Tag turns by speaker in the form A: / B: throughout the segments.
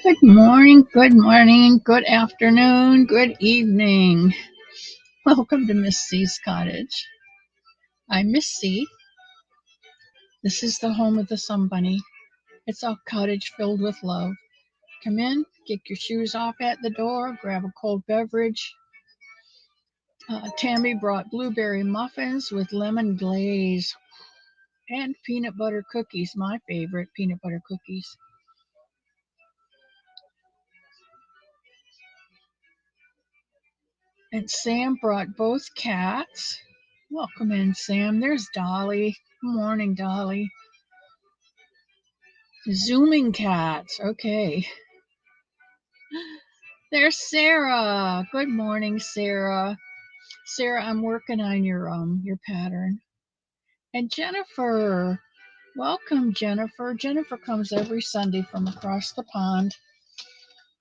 A: Good morning, good afternoon, good evening. Welcome to Miss C's Cottage. I'm Miss C. This is the home of the Somebunny. It's a cottage filled with love. Come in, get your shoes off at the door, grab a cold beverage. Tammy brought blueberry muffins with lemon glaze and peanut butter cookies, my favorite peanut butter cookies. And Sam brought both cats. Welcome in, Sam. There's Dolly. Good morning, Dolly. Zooming cats. Okay. There's Sarah. Good morning, Sarah. Sarah, I'm working on your pattern. And Jennifer. Welcome, Jennifer. Jennifer comes every Sunday from across the pond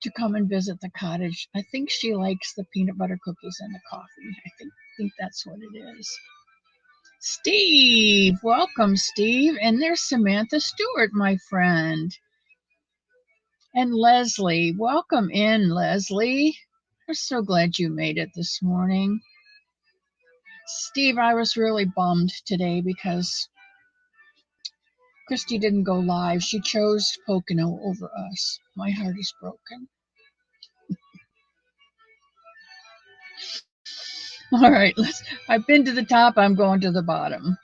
A: to come and visit the cottage. I think she likes the peanut butter cookies and the coffee. I think that's what it is. Steve, welcome, Steve. And there's Samantha Stewart, my friend. And Leslie, welcome in, Leslie. We're so glad you made it this morning. Steve, I was really bummed today because Christy didn't go live. She chose Pocono over us. My heart is broken. All right, I've been to the top, I'm going to the bottom.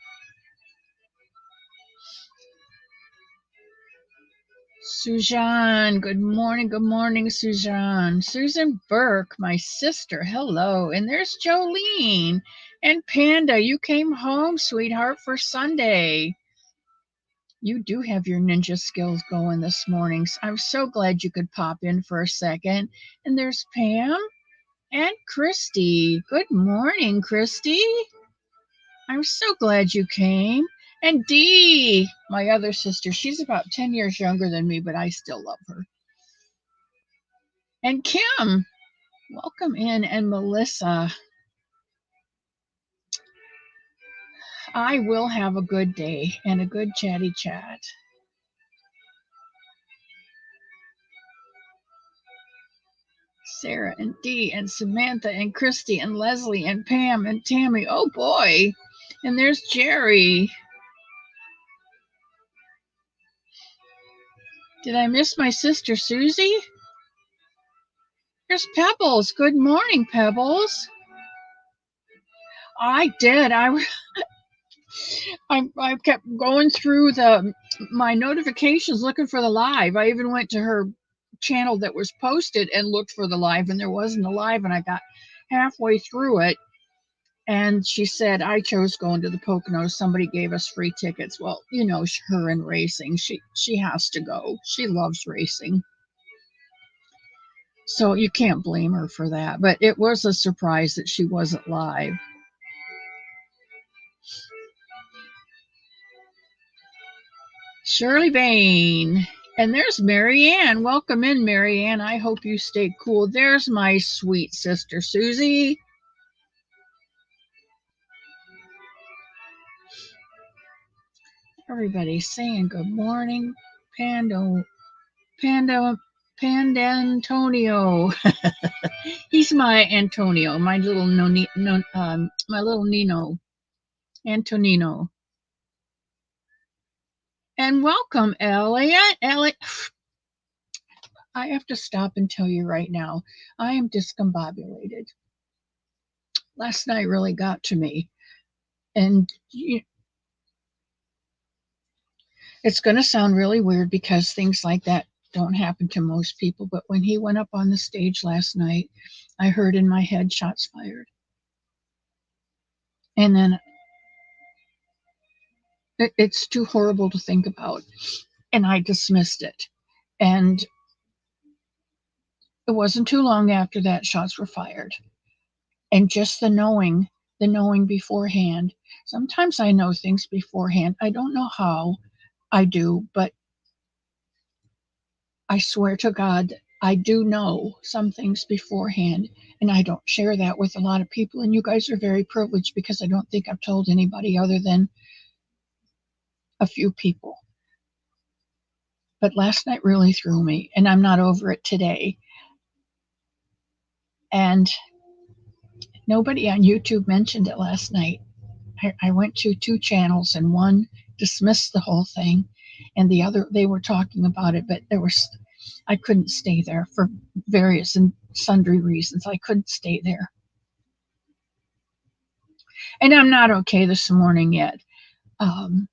A: Suzanne, good morning, Suzanne. Susan Burke, my sister, hello. And there's Jolene. And Panda, you came home, sweetheart, for Sunday. You do have your ninja skills going this morning. I'm so glad you could pop in for a second. And there's Pam and Christy. Good morning, Christy. I'm so glad you came. And Dee, my other sister, she's about 10 years younger than me, but I still love her. And Kim, welcome in. And Melissa, I will have a good day and a good chatty chat. Sarah and Dee and Samantha and Christy and Leslie and Pam and Tammy. Oh boy. And there's Jerry. Did I miss my sister Susie? There's Pebbles. Good morning, Pebbles. I did. I kept going through my notifications looking for the live. I even went to her channel that was posted and looked for the live, and there wasn't a live, and I got halfway through it. And she said, I chose going to the Poconos. Somebody gave us free tickets. Well, you know, her and racing. She has to go. She loves racing. So you can't blame her for that. But it was a surprise that she wasn't live. Shirley Bain. And there's Marianne. Welcome in, Marianne. I hope you stay cool. There's my sweet sister, Susie. Everybody's saying good morning. Pandantonio. He's my Antonio, my little my little Nino, Antonino. And welcome, Elliot. Elliot, I have to stop and tell you right now, I am discombobulated. Last night really got to me, and it's going to sound really weird because things like that don't happen to most people, but when he went up on the stage last night, I heard in my head shots fired. And then it's too horrible to think about. And I dismissed it. And it wasn't too long after that shots were fired. And just the knowing beforehand. Sometimes I know things beforehand. I don't know how I do, but I swear to God, I do know some things beforehand, and I don't share that with a lot of people. And you guys are very privileged because I don't think I've told anybody other than a few people. But last night really threw me, and I'm not over it today. And nobody on YouTube mentioned it last night. I went to two channels, and one dismissed the whole thing, and the other, they were talking about it, but I couldn't stay there for various and sundry reasons. I couldn't stay there. And I'm not okay this morning yet. Um,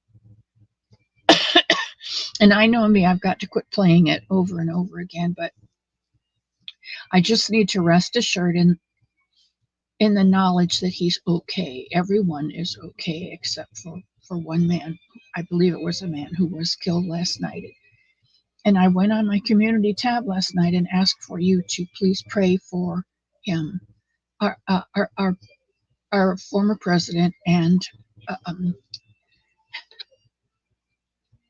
A: and I know me, I've got to quit playing it over and over again, but I just need to rest assured in the knowledge that he's okay. Everyone is okay except for one man. I believe it was a man who was killed last night. And I went on my community tab last night and asked for you to please pray for him, our our former president, and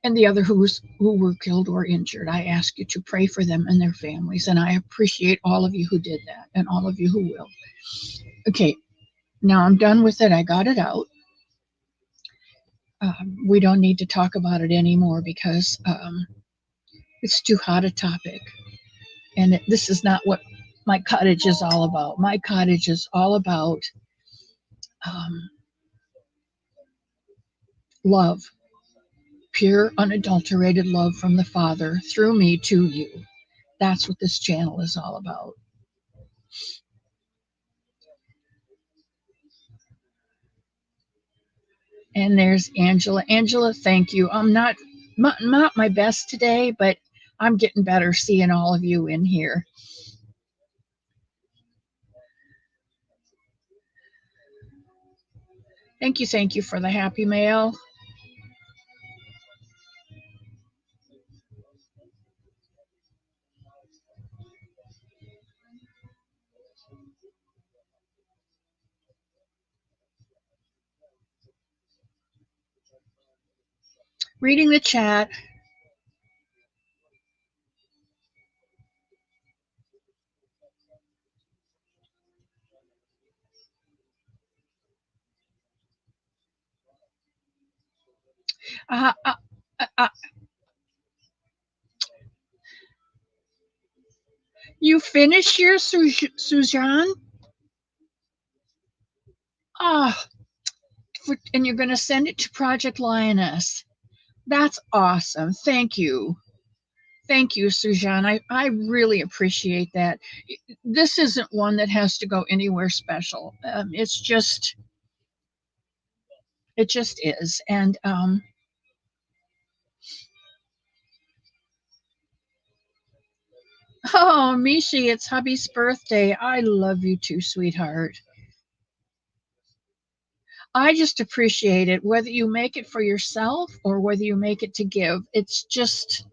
A: the other who were killed or injured. I ask you to pray for them and their families, and I appreciate all of you who did that and all of you who will. Okay, now I'm done with it. I got it out. We don't need to talk about it anymore because it's too hot a topic. And this is not what my cottage is all about. My cottage is all about um, love, pure, unadulterated love from the Father through me to you. That's what this channel is all about. And there's Angela. Angela, thank you. I'm not my best today, but I'm getting better seeing all of you in here. Thank you for the happy mail. Reading the chat. Uh, uh, uh, you finished your Suzanne? Ah, and you're going to send it to Project Lioness. That's awesome. Thank you. Thank you, Suzanne. I really appreciate that. This isn't one that has to go anywhere special. It just is. And oh, Mishi, it's hubby's birthday. I love you too, sweetheart. I just appreciate it, whether you make it for yourself or whether you make it to give. It's just,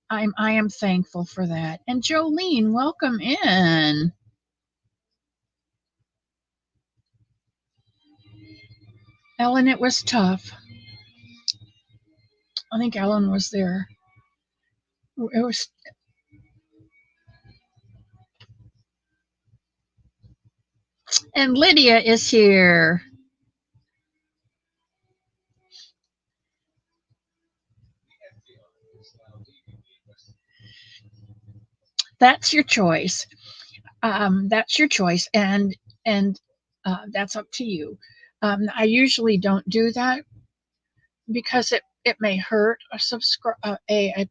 A: I am thankful for that. And Jolene, welcome in. Ellen, it was tough. I think Ellen was there. It was. And Lydia is here. That's your choice. That's your choice, and that's up to you. I usually don't do that because it may hurt a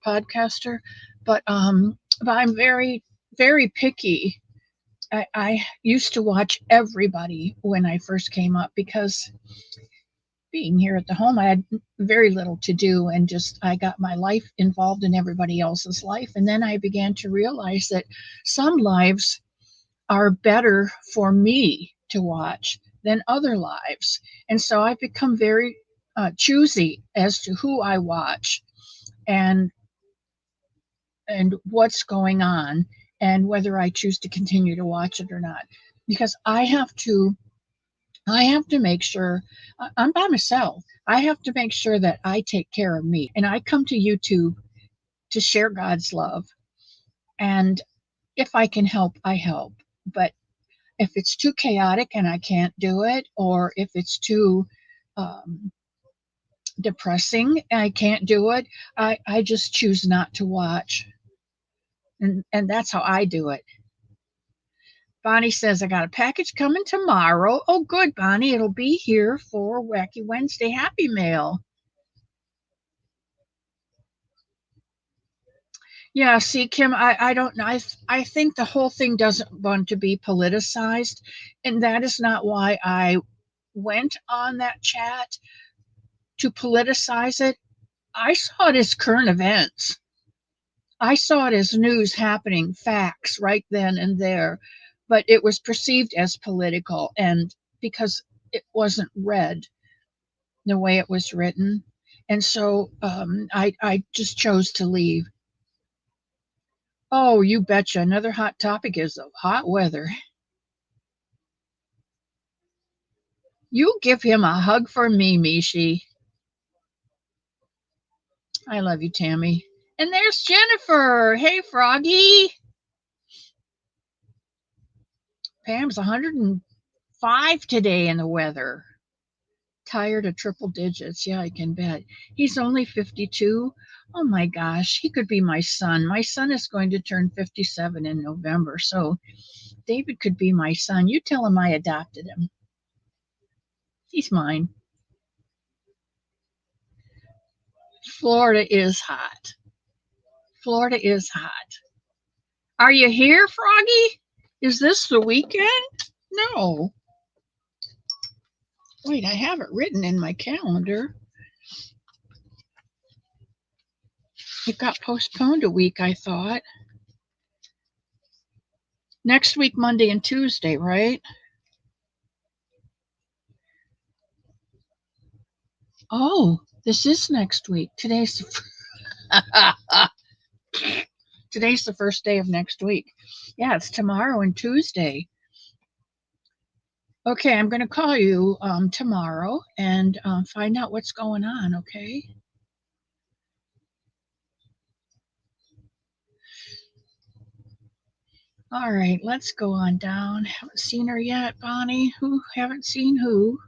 A: podcaster, but I'm very picky. I used to watch everybody when I first came up because being here at the home, I had very little to do, and just I got my life involved in everybody else's life, and then I began to realize that some lives are better for me to watch than other lives. And so I've become very choosy as to who I watch and what's going on and whether I choose to continue to watch it or not. Because I have to make sure I'm by myself. I have to make sure that I take care of me. And I come to YouTube to share God's love. And if I can help, I help. But if it's too chaotic and I can't do it, or if it's too depressing. I can't do it. I just choose not to watch. And that's how I do it. Bonnie says, I got a package coming tomorrow. Oh, good, Bonnie. It'll be here for Wacky Wednesday Happy Mail. Yeah, see, Kim, I don't know. I think the whole thing doesn't want to be politicized. And that is not why I went on that chat to politicize it. I saw it as current events. I saw it as news happening, facts right then and there, but it was perceived as political, and because it wasn't read the way it was written. And so I just chose to leave. Oh, you betcha. Another hot topic is the hot weather. You give him a hug for me, Mishi. I love you, Tammy. And there's Jennifer. Hey, Froggy. Pam's 105 today in the weather. Tired of triple digits. Yeah, I can bet. He's only 52. Oh my gosh, he could be my son. My son is going to turn 57 in November. So David could be my son. You tell him I adopted him. He's mine. Florida is hot. Florida is hot. Are you here, Froggy? Is this the weekend? No. Wait, I have it written in my calendar. It got postponed a week, I thought. Next week, Monday and Tuesday, right? Oh, this is next week. Today's the first day of next week. Yeah, it's tomorrow and Tuesday. Okay, I'm going to call you tomorrow and find out what's going on, okay? All right, let's go on down. Haven't seen her yet, Bonnie. Who? Haven't seen who?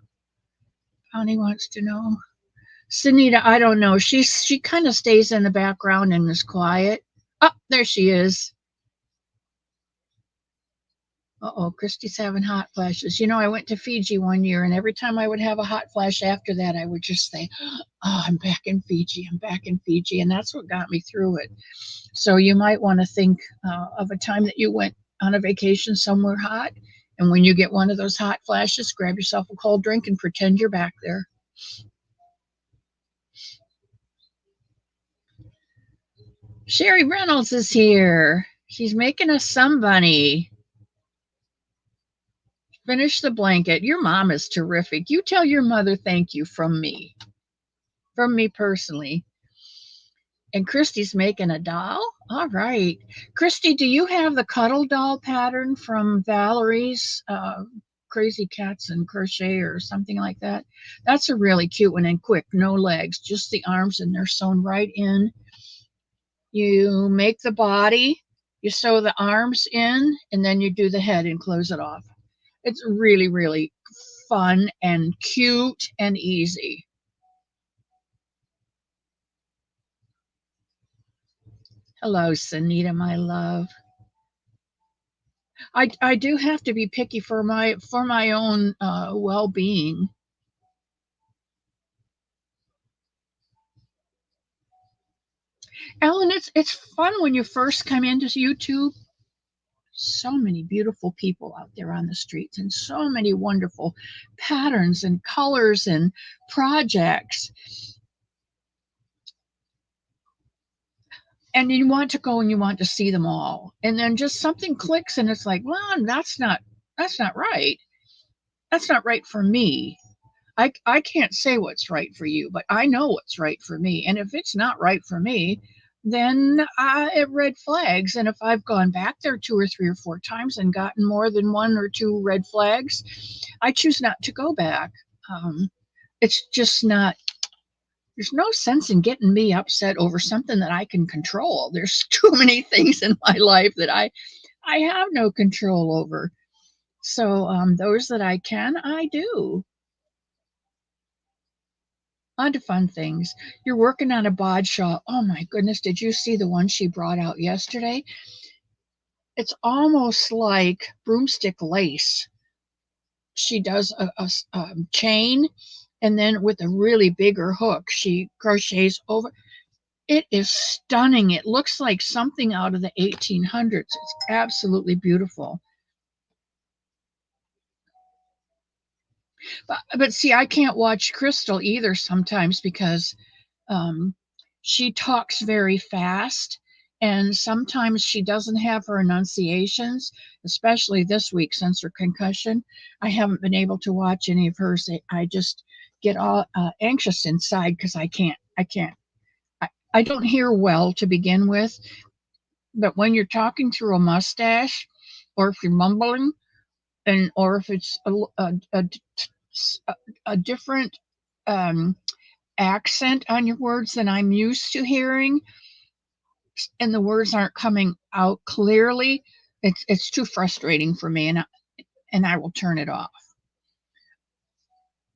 A: Bonnie wants to know. Sunita, I don't know. She kind of stays in the background and is quiet. Oh, there she is. Uh-oh, Christy's having hot flashes. You know, I went to Fiji one year, and every time I would have a hot flash after that, I would just say, oh, I'm back in Fiji. I'm back in Fiji. And that's what got me through it. So you might want to think of a time that you went on a vacation somewhere hot. And when you get one of those hot flashes, grab yourself a cold drink and pretend you're back there. Sherry Reynolds is here. She's making a Somebunny. Finish the blanket. Your mom is terrific. You tell your mother thank you from me personally. And Christy's making a doll. All right. Christy, do you have the cuddle doll pattern from Valerie's Crazy Cats and Crochet or something like that? That's a really cute one and quick. No legs, just the arms, and they're sewn right in. You make the body, you sew the arms in, and then you do the head and close it off. It's really, really fun and cute and easy. Hello, Sunita, my love. I do have to be picky for my own well-being. Ellen, it's fun when you first come into YouTube. So many beautiful people out there on the streets, and so many wonderful patterns and colors and projects. And you want to go and you want to see them all, and then just something clicks, and it's like, well, that's not right. That's not right for me. I can't say what's right for you, but I know what's right for me. And if it's not right for me, then it red flags. And if I've gone back there 2 or 3 or 4 times and gotten more than 1 or 2 red flags, I choose not to go back. It's just not, there's no sense in getting me upset over something that I can control. There's too many things in my life that I have no control over. So those that I can, I do. On to fun things. You're working on a bod shawl. Oh my goodness, did you see the one she brought out yesterday? It's almost like broomstick lace. She does a chain, and then with a really bigger hook, she crochets over. It is stunning. It looks like something out of the 1800s. It's absolutely beautiful. But see, I can't watch Crystal either sometimes because um, she talks very fast, and sometimes she doesn't have her enunciations, especially this week since her concussion. I haven't been able to watch any of hers. I just get all anxious inside because I don't hear well to begin with, but when you're talking through a mustache, or if you're mumbling, and or if it's a different um, accent on your words than I'm used to hearing, and the words aren't coming out clearly, it's too frustrating for me, and I will turn it off.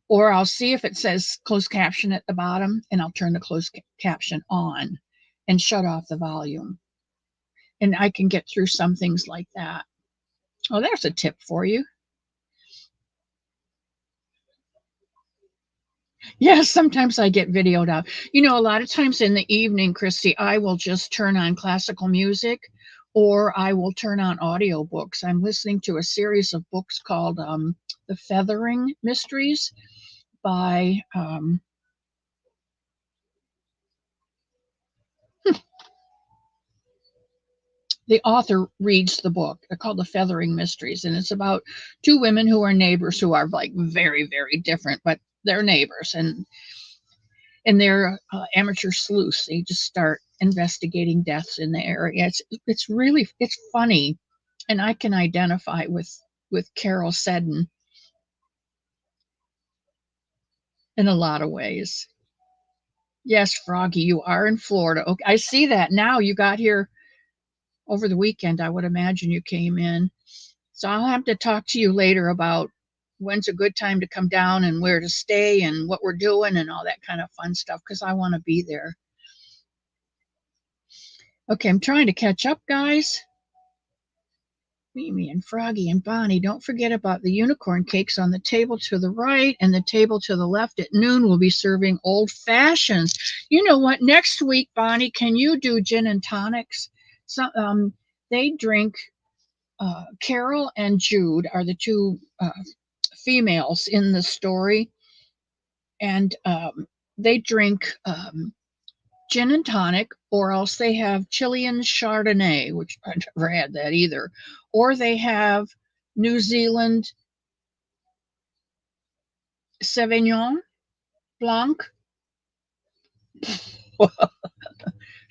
A: Or I'll see if it says closed caption at the bottom, and I'll turn the closed caption on and shut off the volume. And I can get through some things like that. Oh, there's a tip for you. Yes, sometimes I get videoed out. A lot of times in the evening, Christy, I will just turn on classical music or I will turn on audiobooks. I'm listening to a series of books called The Feathering Mysteries by, the author reads the book. They're called The Feathering Mysteries, and it's about two women who are neighbors who are like very, very different, but they're neighbors. And they're amateur sleuths. They just start investigating deaths in the area. It's funny, and I can identify with Carol Seddon in a lot of ways. Yes, Froggy, you are in Florida. Okay, I see that now. You got here over the weekend. I would imagine you came in. So I'll have to talk to you later about when's a good time to come down and where to stay and what we're doing and all that kind of fun stuff because I want to be there. Okay, I'm trying to catch up, guys. Mimi and Froggy and Bonnie, don't forget about the unicorn cakes on the table to the right and the table to the left. At noon, we'll be serving old fashions. You know what? Next week, Bonnie, can you do gin and tonics? So, they drink, Carol and Jude are the two females in the story, and they drink gin and tonic, or else they have Chilean Chardonnay, which I never had that either, or they have New Zealand Sauvignon Blanc.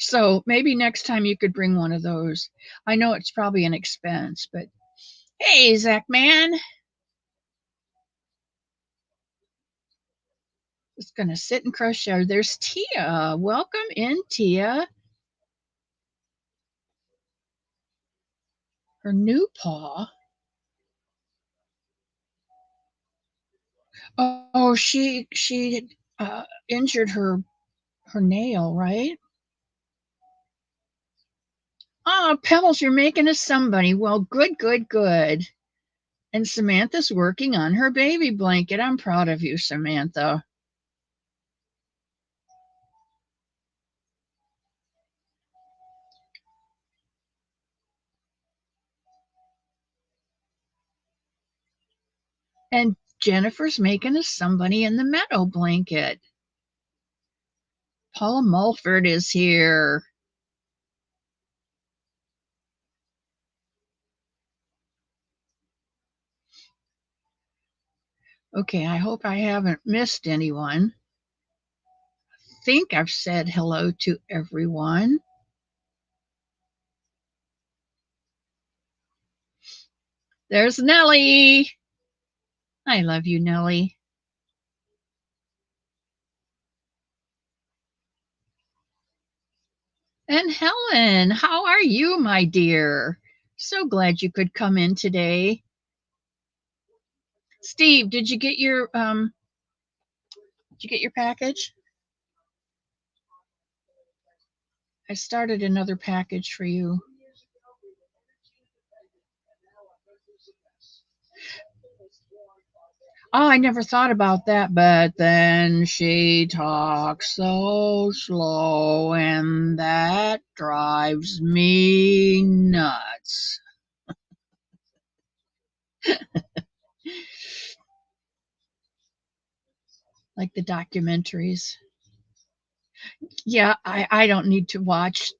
A: So maybe next time you could bring one of those. I know it's probably an expense, but hey, Zach man, just gonna sit and crochet. There's Tia. Welcome in, Tia. Her new paw. Oh, she injured her nail, right? Oh, Pebbles, you're making a somebody. Well, good, good, good. And Samantha's working on her baby blanket. I'm proud of you, Samantha. And Jennifer's making a somebody in the Meadow blanket. Paula Mulford is here. Okay, I hope I haven't missed anyone. I think I've said hello to everyone. There's Nellie. I love you, Nellie. And Helen, how are you, my dear? So glad you could come in today. Steve, did you get your package? I started another package for you. Oh, I never thought about that, but then she talks so slow, and that drives me nuts. Like the documentaries. Yeah, I don't need to watch.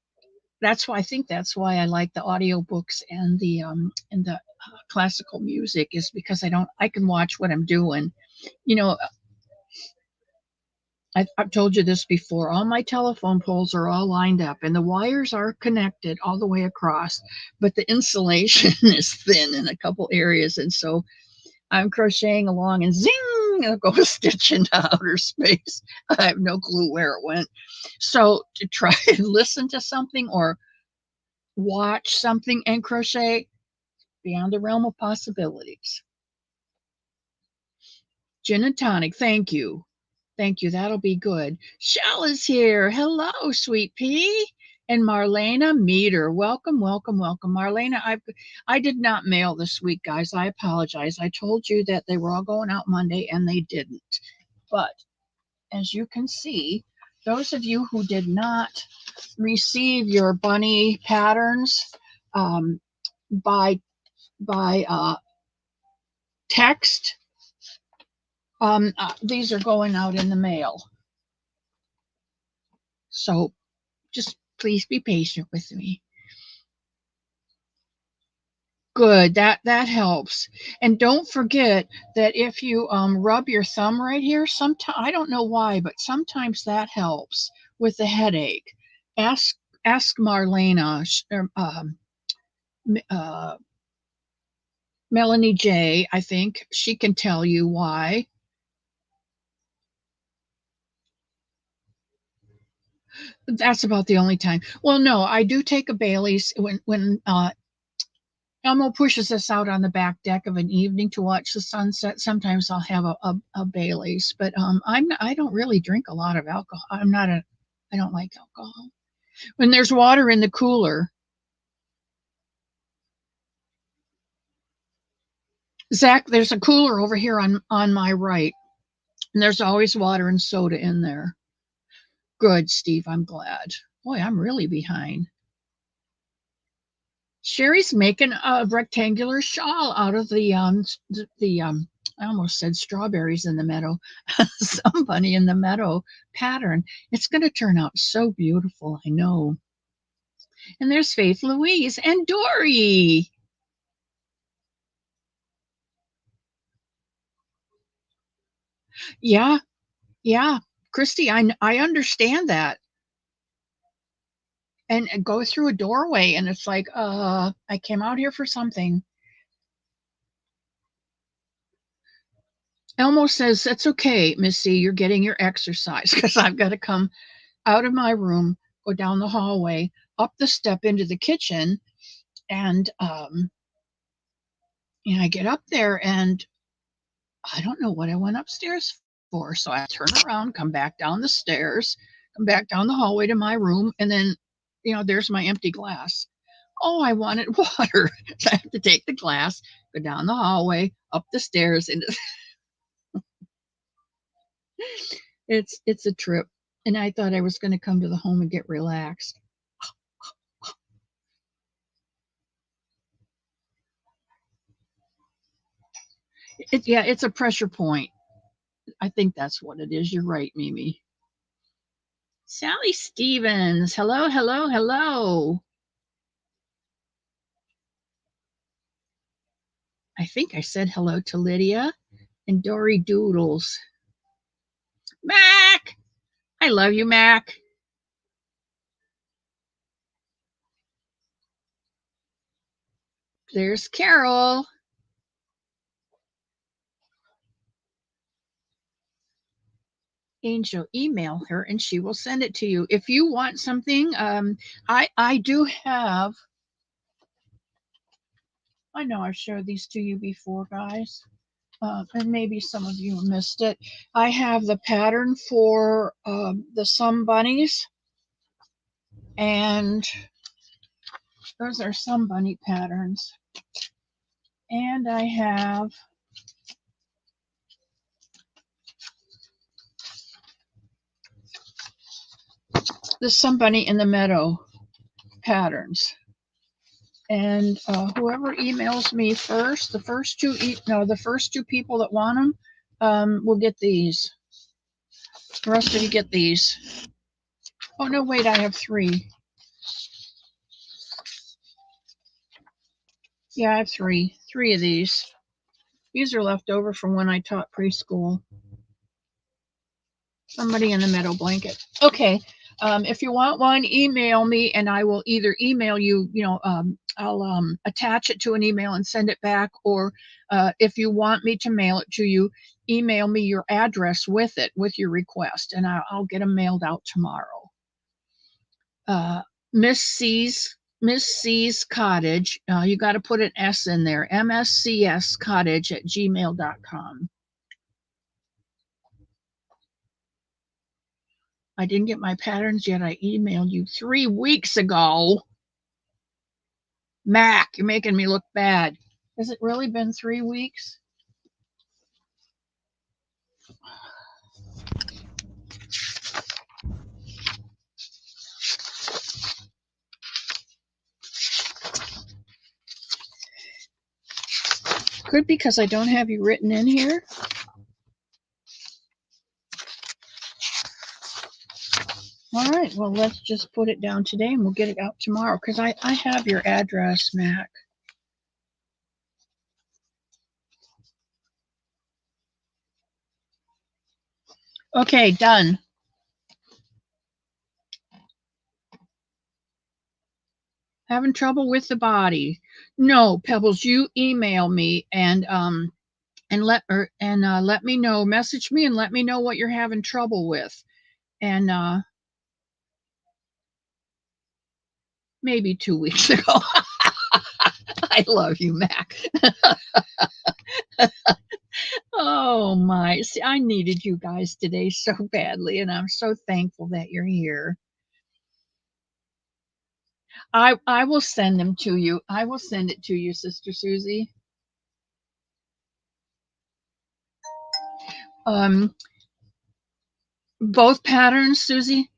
A: That's why I think that's why I like the audiobooks and the classical music is because I can watch what I'm doing. You know, I've told you this before. All my telephone poles are all lined up, and the wires are connected all the way across, but the insulation is thin in a couple areas, and so I'm crocheting along, and zing, I'll go a stitch into outer space. I have no clue where it went. So to try and listen to something or watch something and crochet beyond the realm of possibilities. Gin and tonic, thank you. Thank you. That'll be good. Shell is here. Hello, sweet pea. And Marlena Meter. Welcome, welcome, welcome. Marlena, I did not mail this week, guys. I apologize. I told you that they were all going out Monday and they didn't. But as you can see, those of you who did not receive your bunny patterns um, by text, these are going out in the mail. So just please be patient with me. Good, that helps. And don't forget that if you rub your thumb right here, sometimes I don't know why, but sometimes that helps with the headache. Ask ask Marlena, uh, Melanie J. I think she can tell you why. That's about the only time. Well, no, I do take a Bailey's when Elmo pushes us out on the back deck of an evening to watch the sunset. Sometimes I'll have a Bailey's, but I don't really drink a lot of alcohol. I don't like alcohol. When there's water in the cooler, Zach, there's a cooler over here on my right, and there's always water and soda in there. Good, Steve. I'm glad. Boy, I'm really behind. Sherry's making a rectangular shawl out of the I almost said strawberries in the meadow, somebody in the meadow pattern. It's going to turn out so beautiful, I know. And there's Faith Louise and Dory. Yeah, yeah, Christy, I understand that. And go through a doorway, and it's like, I came out here for something. Elmo says, "That's okay, Missy. You're getting your exercise because I've got to come out of my room, go down the hallway, up the step into the kitchen, and I get up there and I don't know what I went upstairs for. So I turn around, come back down the stairs, come back down the hallway to my room, and then there's my empty glass. Oh, I wanted water. So I have to take the glass, go down the hallway, up the stairs, and it's a trip. And I thought I was going to come to the home and get relaxed. Yeah, it's a pressure point. I think that's what it is. You're right, Mimi. Sally Stevens. Hello, hello, hello. I think I said hello to Lydia and Dory Doodles. Mac! I love you, Mac. There's Carol. Angel, email her and she will send it to you. If you want something, I do have. I know I've showed these to you before, guys. And maybe some of you missed it. I have the pattern for the Some Bunnies. And those are Somebunny patterns. And I have the Somebunny in the Meadow patterns. And whoever emails me first, the first two people that want them will get these. The rest of you get these. Oh no, wait, I have 3. Yeah, I have 3 of these. These are left over from when I taught preschool. Somebody in the Meadow blanket. Okay. If you want one, email me, and I will either email you. I'll attach it to an email and send it back, or if you want me to mail it to you, email me your address with it, with your request, and I'll get them mailed out tomorrow. Miss C's Cottage. You got to put an S in there. mscscottage@gmail.com. I didn't get my patterns yet. I emailed you 3 weeks ago. Mac, you're making me look bad. Has it really been 3 weeks? Could be because I don't have you written in here. All right, well, let's just put it down today and we'll get it out tomorrow because I have your address, Mac. Okay, done. Having trouble with the body? No, Pebbles, you email me and let me know, message me and let me know what you're having trouble with. And maybe 2 weeks ago. I love you, Mac. Oh my. See, I needed you guys today so badly, and I'm so thankful that you're here. I will send them to you. I will send it to you, Sister Susie. Both patterns, Susie?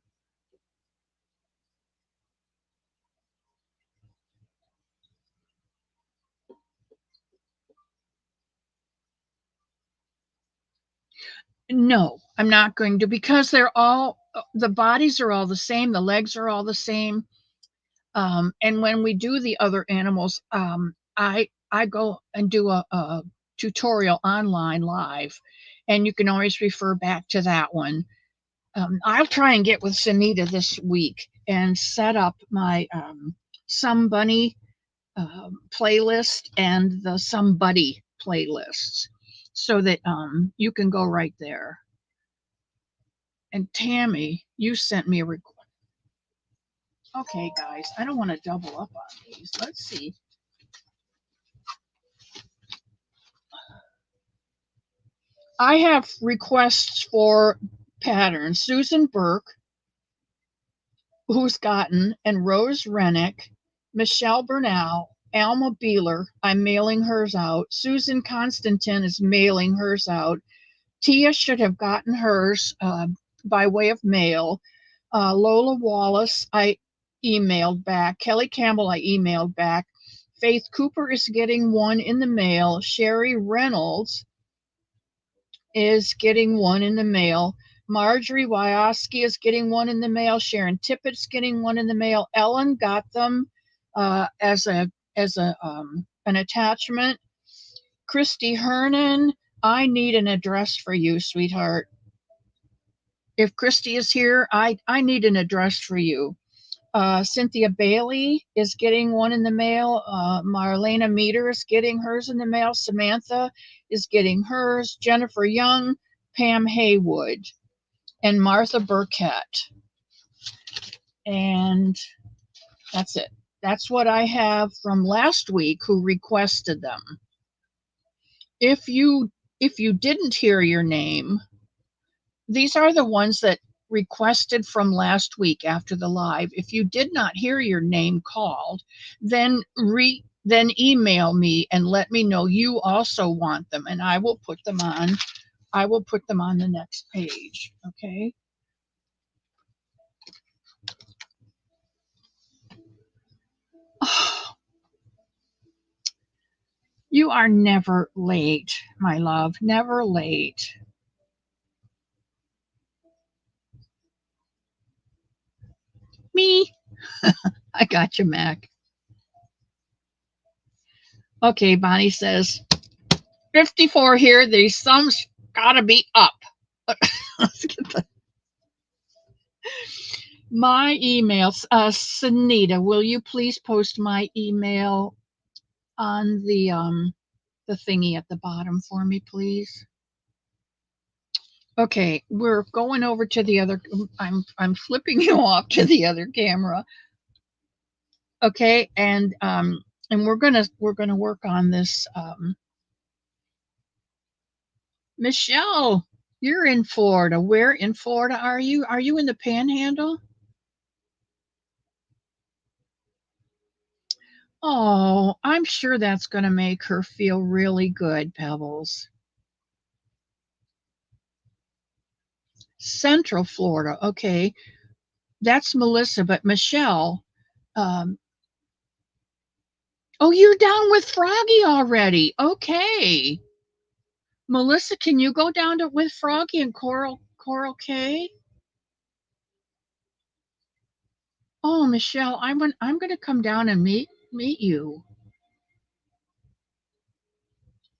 A: No, I'm not going to, because the bodies are all the same, the legs are all the same. And when we do the other animals, I go and do a tutorial online live, and you can always refer back to that one. I'll try and get with Sunita this week and set up my Somebunny playlist and the Somebunny playlists so that you can go right there. And Tammy, you sent me a request. Okay, guys, I don't want to double up on these. Let's see. I have requests for patterns. Susan Burke, who's gotten, and Rose Rennick, Michelle Bernal, Alma Beeler. I'm mailing hers out. Susan Constantin is mailing hers out. Tia should have gotten hers by way of mail. Lola Wallace, I emailed back. Kelly Campbell, I emailed back. Faith Cooper is getting one in the mail. Sherry Reynolds is getting one in the mail. Marjorie Wyoski is getting one in the mail. Sharon Tippett's getting one in the mail. Ellen got them as an attachment. Christy Hernan, I need an address for you, sweetheart. If Christy is here, I need an address for you. Cynthia Bailey is getting one in the mail. Marlena Meter is getting hers in the mail. Samantha is getting hers. Jennifer Young, Pam Haywood, and Martha Burkett. And that's it. That's what I have from last week who requested them. If you didn't hear your name, these are the ones that requested from last week after the live. If you did not hear your name called, then then email me and let me know you also want them, and I will put them on. I will put them on the next page. Okay. Oh, you are never late, my love. Never late. Me. I got you, Mac. Okay, Bonnie says 54 here. The sum's gotta be up. Let's get the my emails. Sunita, will you please post my email on the thingy at the bottom for me, please? Okay, we're going over to the other. I'm flipping you off to the other camera. Okay, and we're gonna work on this. Michelle, you're in Florida. Where in Florida are you? Are you in the Panhandle? Oh, I'm sure that's going to make her feel really good, Pebbles. Central Florida. Okay. That's Melissa, but Michelle, um, oh, you're down with Froggy already. Okay. Melissa, can you go down to with Froggy and Coral K? Oh, Michelle, I'm going to come down and meet you.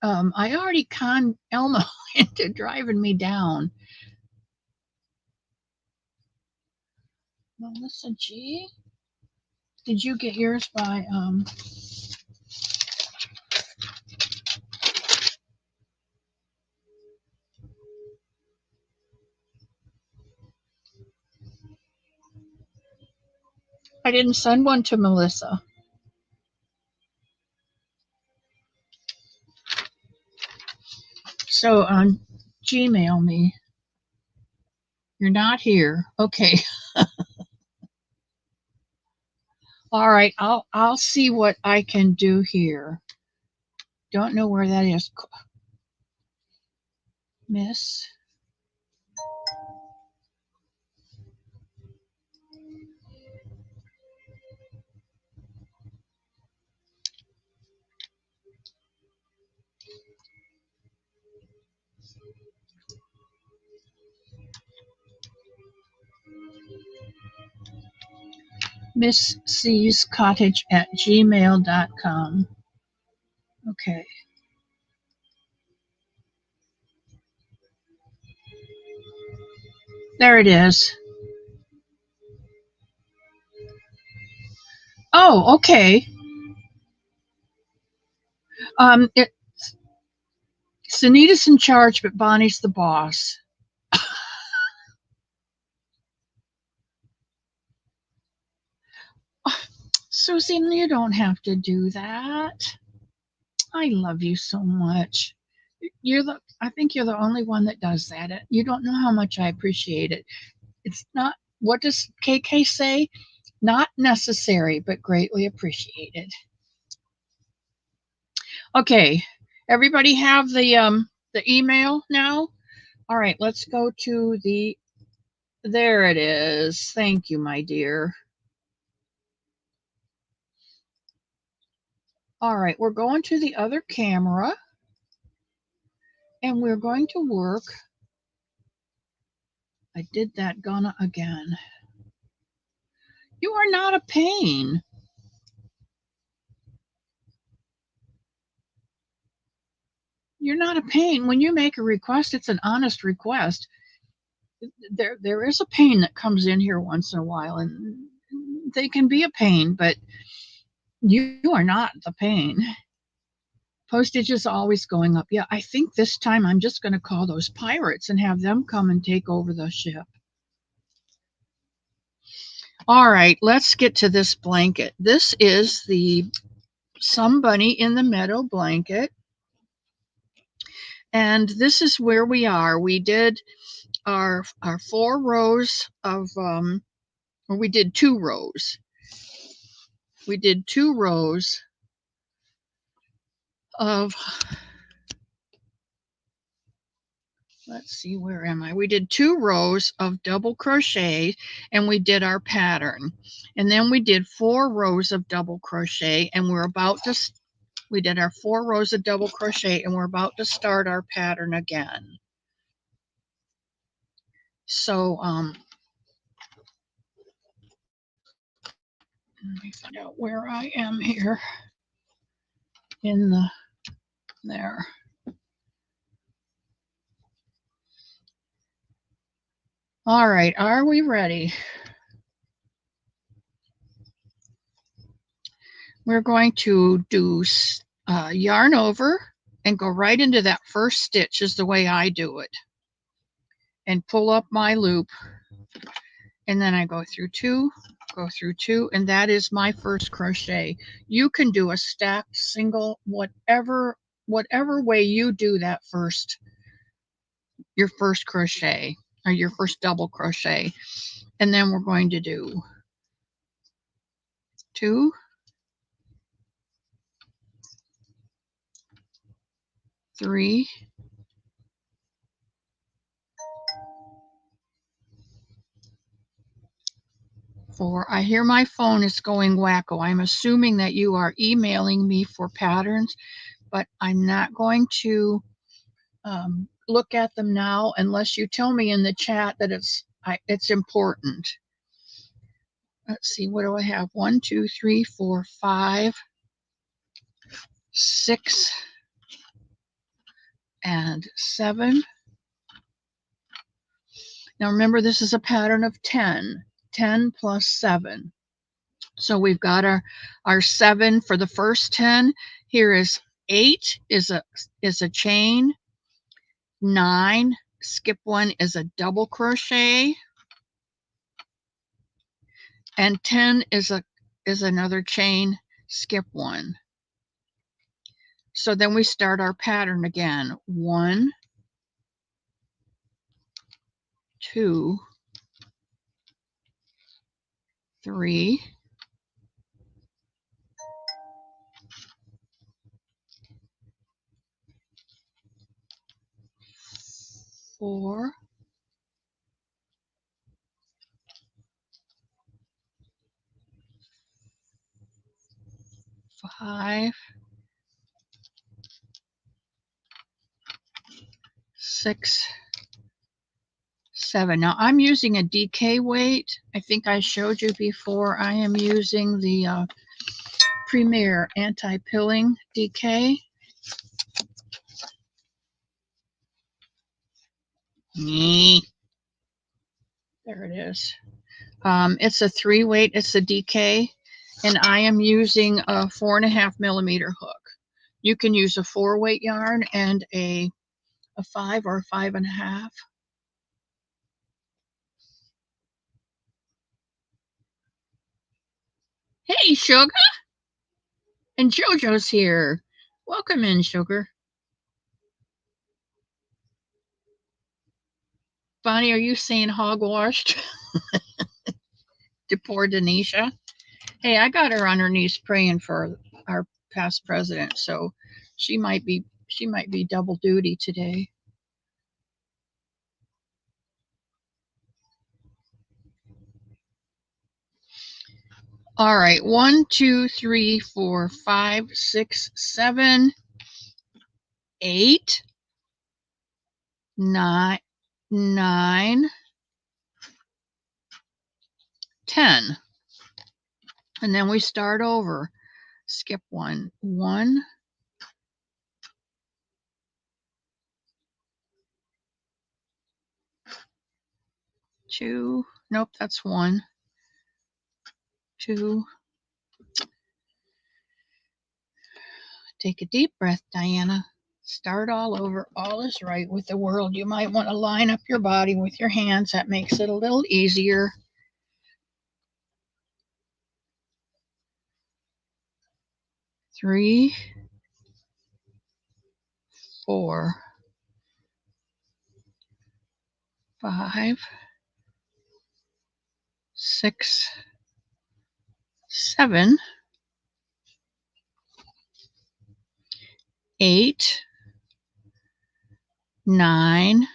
A: I already conned Elmo into driving me down. Melissa G, did you get yours by I didn't send one to Melissa. So Gmail me. You're not here. Okay. All right. I'll see what I can do here. Don't know where that is. Miss. Miss C's Cottage at gmail.com. Okay. There it is. Oh, okay. It Sunita's in charge, but Bonnie's the boss. Susie, you don't have to do that. I love you so much. I think you're the only one that does that. You don't know how much I appreciate it. It's not, what does KK say? Not necessary, but greatly appreciated. Okay, everybody have the email now? All right, let's go to there it is. Thank you, my dear. All right, we're going to the other camera and we're going to work. I did that gonna again. You are not a pain. You're not a pain. When you make a request, it's an honest request. There is a pain that comes in here once in a while, and they can be a pain, but you are not the pain. Postage is always going up. Yeah, I think this time I'm just going to call those pirates and have them come and take over the ship. All right, let's get to this blanket. This is the Somebunny in the Meadow blanket. And this is where we are. We did our 4 rows of, or we did 2 rows. We did 2 rows of, let's see, where am I? We did 2 rows of double crochet and we did our pattern. And then we did 4 rows of double crochet and we did our 4 rows of double crochet and we're about to start our pattern again. So, let me find out where I am here in there. All right, are we ready? We're going to do yarn over and go right into that first stitch is the way I do it. And pull up my loop. And then I go through 2, go through 2, and that is my first crochet. You can do a stacked single, whatever way you do that your first crochet or your first double crochet. And then we're going to do 2, 3, 4. I hear my phone is going wacko. I'm assuming that you are emailing me for patterns, but I'm not going to look at them now unless you tell me in the chat that it's important. Let's see, what do I have? 1, 2, 3, 4, 5, 6, and 7. Now remember, this is a pattern of 10. 10 plus 7. So we've got our 7 for the first 10. Here is 8 is a chain. 9, skip 1 is a double crochet. And 10 is another chain, skip 1. So then we start our pattern again. 1, 2, 3, 4, 5, 6, 7. Now I'm using a DK weight. I think I showed you before. I am using the Premier Anti-Pilling DK. There it is. It's a 3 weight. It's a DK, and I am using a 4.5 millimeter hook. You can use a 4 weight yarn and a 5 or a 5.5. Hey, Sugar! And JoJo's here. Welcome in, Sugar. Bonnie, are you saying hogwashed to poor Denisha? Hey, I got her on her knees praying for our past president, so she might be double duty today. All right, 1, 2, 3, 4, 5, 6, 7, 8, 9, 10. And then we start over. Skip 1. 1, 2. Nope, that's 1. 2. Take a deep breath, Diana. Start all over. All is right with the world. You might want to line up your body with your hands. That makes it a little easier. 3, 4, 5, 6, 7, 8, 9,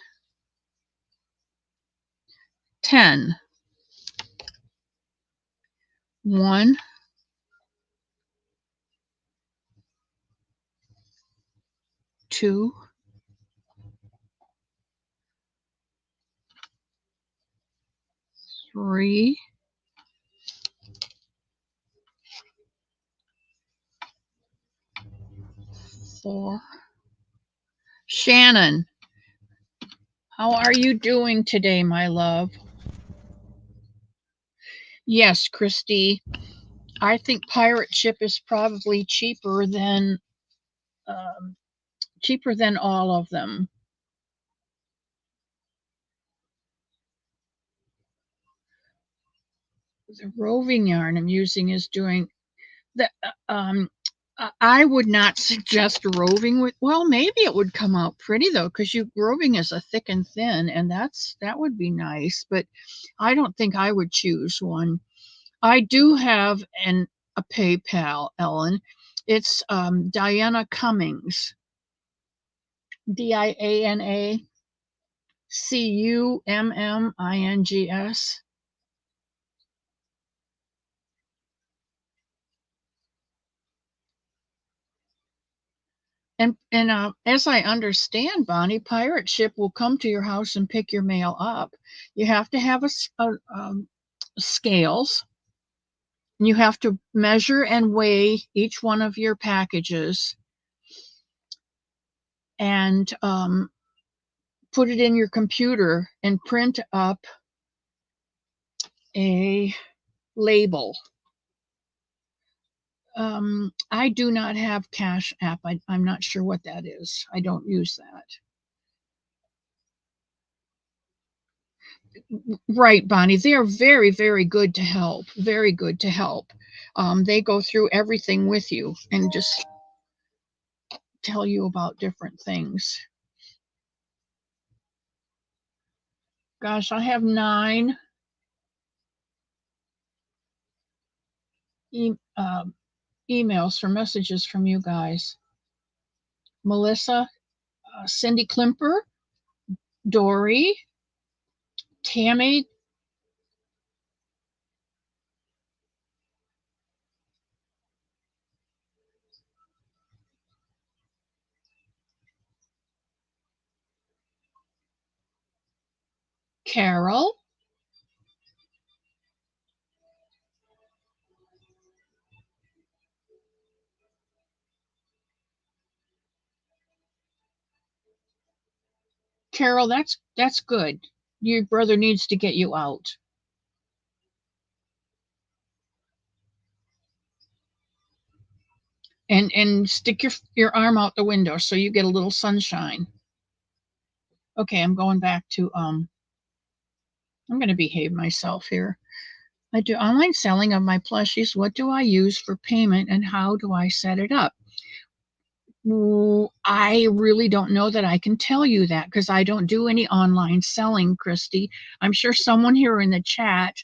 A: 10. 1, 2, 3, 4. Shannon, how are you doing today, my love? Yes, Christy. I think pirate ship is probably um, cheaper than all of them. The roving yarn I'm using is doing the. I would not suggest roving with. Well, maybe it would come out pretty though, because you roving is a thick and thin, and that would be nice. But I don't think I would choose one. I do have a PayPal, Ellen. It's Diana Cummings, Diana Cummings. And as I understand, Bonnie, pirate ship will come to your house and pick your mail up. You have to have scales. And you have to measure and weigh each one of your packages and put it in your computer and print up a label. I do not have Cash App. I'm not sure what that is. I don't use that. Right, Bonnie. They are very, very good to help. Very good to help. They go through everything with you and just tell you about different things. Gosh, I have 9 emails or messages from you guys. Melissa, Cindy Klimper, Dory, Tammy, Carol, Carol, that's good. Your brother needs to get you out. And stick your arm out the window so you get a little sunshine. Okay, I'm going back to I'm going to behave myself here. I do online selling of my plushies. What do I use for payment and how do I set it up? I really don't know that I can tell you that because I don't do any online selling, Christy. I'm sure someone here in the chat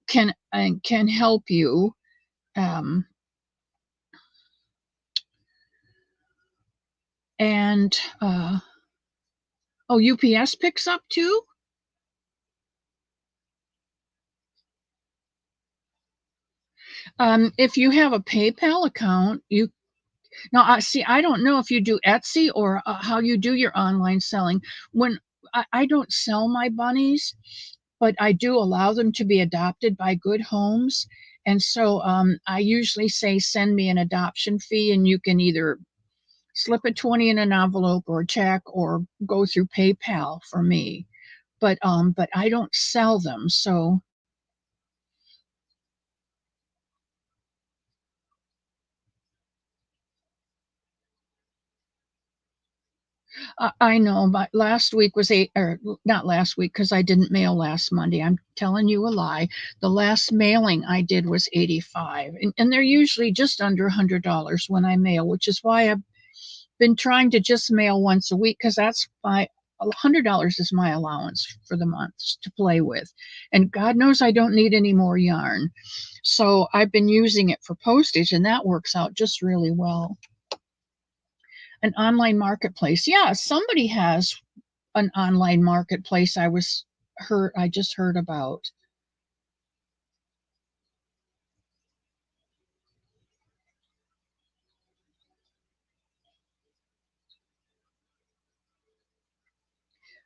A: can help you. And UPS picks up too. If you have a PayPal account, you now see. I don't know if you do Etsy or how you do your online selling. When I don't sell my bunnies, but I do allow them to be adopted by good homes. And so I usually say, send me an adoption fee, and you can either slip a 20 in an envelope or a check or go through PayPal for me. But I don't sell them. So I know, but last week was or not last week because I didn't mail last Monday. I'm telling you a lie. The last mailing I did was 85, and they're usually just under $100 when I mail, which is why I've been trying to just mail once a week because that's $100 is my allowance for the month to play with. And God knows I don't need any more yarn. So I've been using it for postage, and that works out just really well. An online marketplace. Yeah, somebody has an online marketplace I just heard about.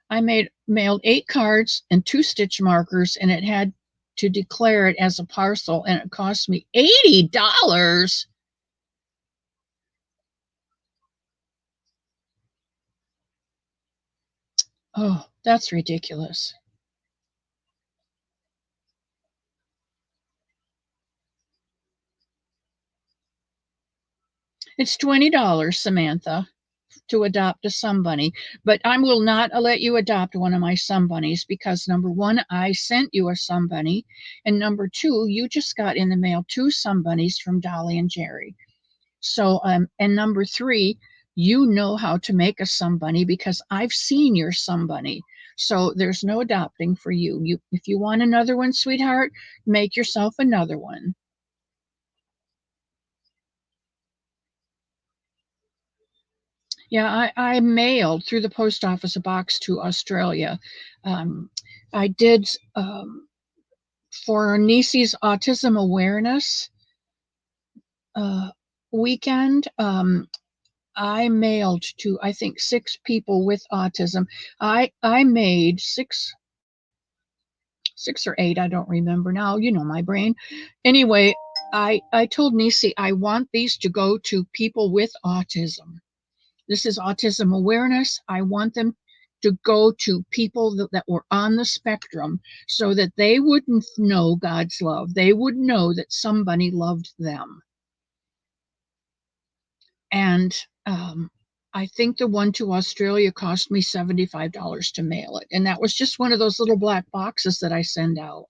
A: I mailed 8 cards and 2 stitch markers, and it had to declare it as a parcel, and it cost me $80. Oh, that's ridiculous. It's $20, Samantha, to adopt a Somebunny, but I will not let you adopt one of my Sombunnies because number one, I sent you a Somebunny, and number two, you just got in the mail 2 Sombunnies from Dolly and Jerry. So, and number three, you know how to make a Somebunny because I've seen your Somebunny. So there's no adopting for you. If you want another one, sweetheart, make yourself another one. Yeah, I mailed through the post office a box to Australia. I did for Nisi's autism awareness weekend. I mailed to I think 6 people with autism. I made 6 or 8, I don't remember now. You know my brain. Anyway, I told Nisi I want these to go to people with autism. This is autism awareness. I want them to go to people that were on the spectrum so that they wouldn't know God's love. They would know that somebody loved them. And I think the one to Australia cost me $75 to mail it. And that was just one of those little black boxes that I send out.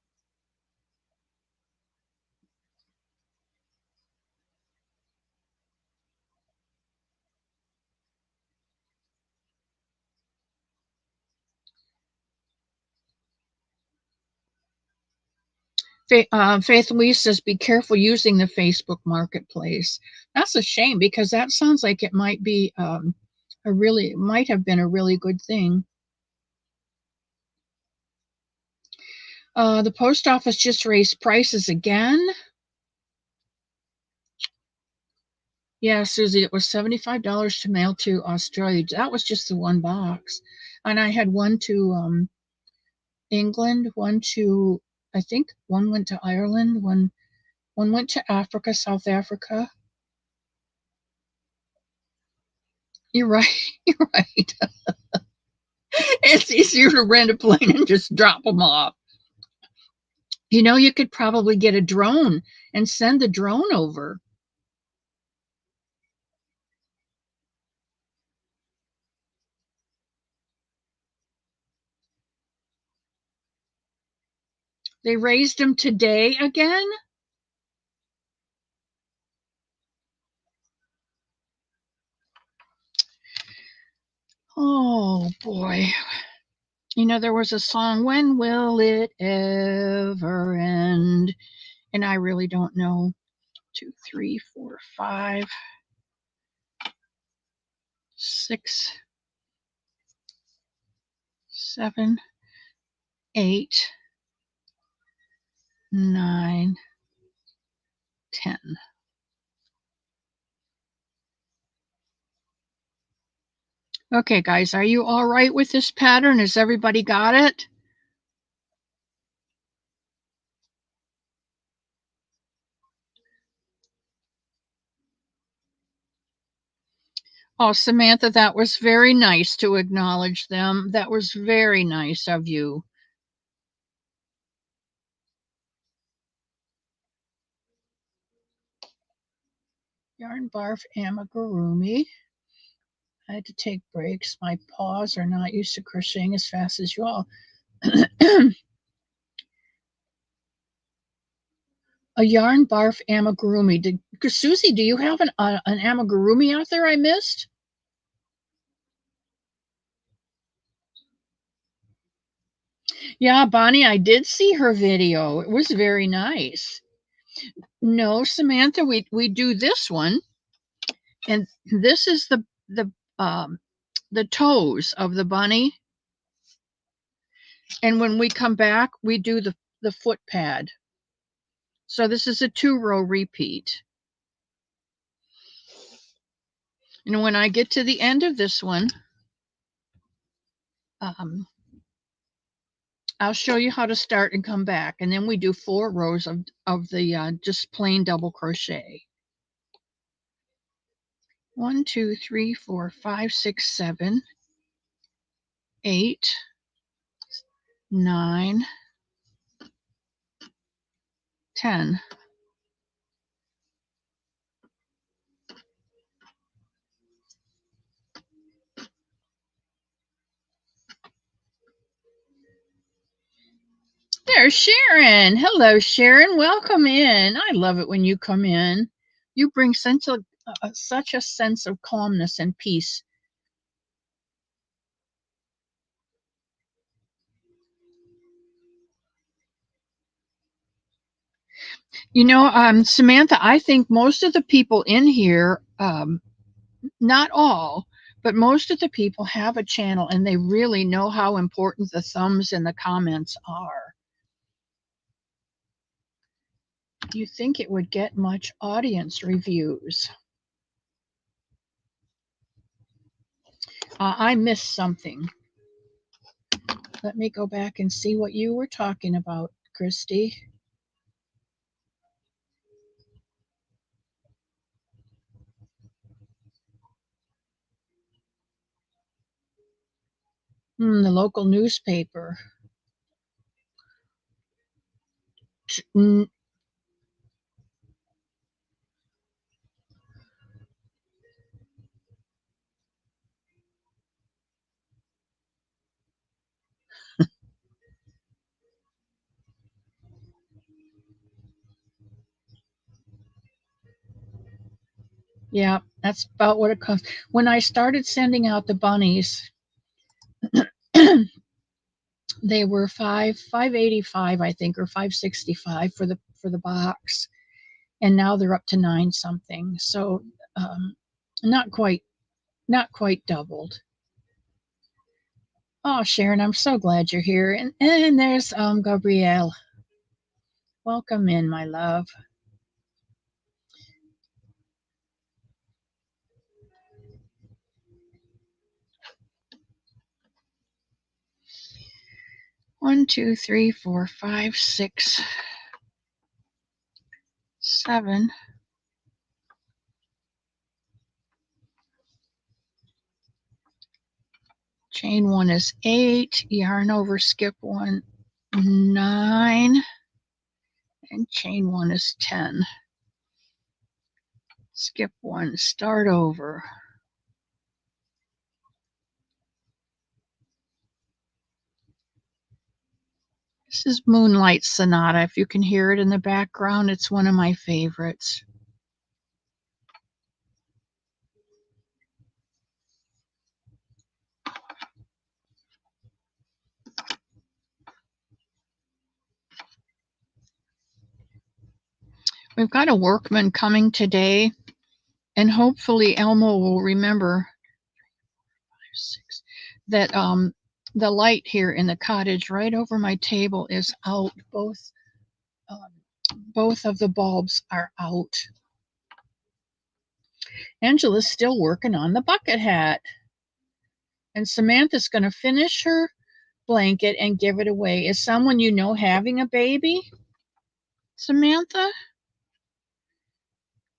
A: Faith Louise says, be careful using the Facebook Marketplace. That's a shame because that sounds like it might be might have been a really good thing. The post office just raised prices again. Yeah, Susie, it was $75 to mail to Australia. That was just the one box. And I had one to England, one to, I think one went to Ireland, one went to Africa, South Africa. You're right. You're right. It's easier to rent a plane and just drop them off. You know, you could probably get a drone and send the drone over. They raised them today again? Oh, boy. You know, there was a song, When Will It Ever End? And I really don't know. 2, 3, 4, 5, 6, 7, 8, 9, 10. Okay, guys, are you all right with this pattern? Has everybody got it? Oh, Samantha, that was very nice to acknowledge them. That was very nice of you. Yarn Barf Amigurumi. I had to take breaks. My paws are not used to crocheting as fast as you all. A yarn barf amigurumi. Susie, do you have an amigurumi out there I missed? Yeah, Bonnie, I did see her video. It was very nice. No, Samantha, we do this one, and this is the toes of the bunny, and when we come back, we do the foot pad. So this is a 2-row repeat. And when I get to the end of this one, I'll show you how to start and come back, and then we do 4 rows of the just plain double crochet. 1, 2, 3, 4, 5, 6, 7, 8, 9, 10. There's Sharon. Hello, Sharon. Welcome in. I love it when you come in. You bring such a sense of calmness and peace. You know, Samantha, I think most of the people in here, not all, but most of the people have a channel and they really know how important the thumbs and the comments are. Do you think it would get much audience reviews? I missed something. Let me go back and see what you were talking about, Christy. The local newspaper. Yeah, that's about what it costs. When I started sending out the bunnies, they were 585, I think, or 565 for the box, and now they're up to 9 something. So not quite doubled. Oh, Sharon, I'm so glad you're here. And there's Gabrielle. Welcome in, my love. One, two, three, four, five, 6, 7. Chain 1 is 8. Yarn over, skip 1, 9. And chain 1 is 10. Skip 1, start over. This is Moonlight Sonata. If you can hear it in the background, it's one of my favorites. We've got a workman coming today, and hopefully Elmo will remember that the light here in the cottage right over my table is out. Both of the bulbs are out. Angela's still working on the bucket hat. And Samantha's going to finish her blanket and give it away. Is someone you know having a baby? Samantha?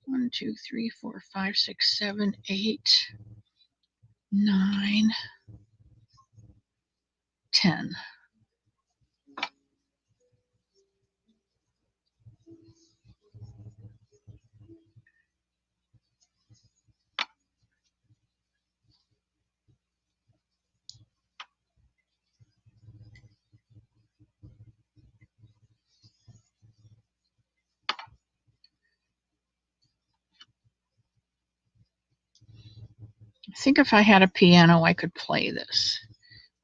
A: 1, 2, 3, 4, 5, 6, 7, 8, 9, 10. I think if I had a piano, I could play this,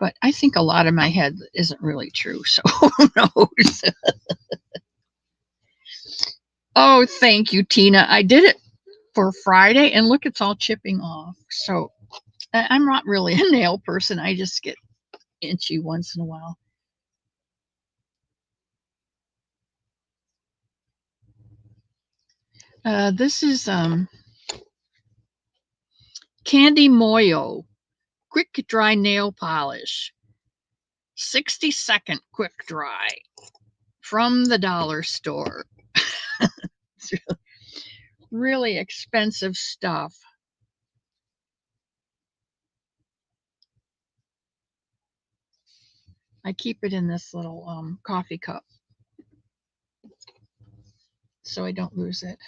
A: But I think a lot of my head isn't really true, so who knows? Oh, thank you, Tina. I did it for Friday, and look, it's all chipping off. So I'm not really a nail person. I just get itchy once in a while. This is Candy Moyo Quick Dry Nail Polish. 60-second quick dry from the dollar store. It's really expensive stuff. I keep it in this little coffee cup so I don't lose it.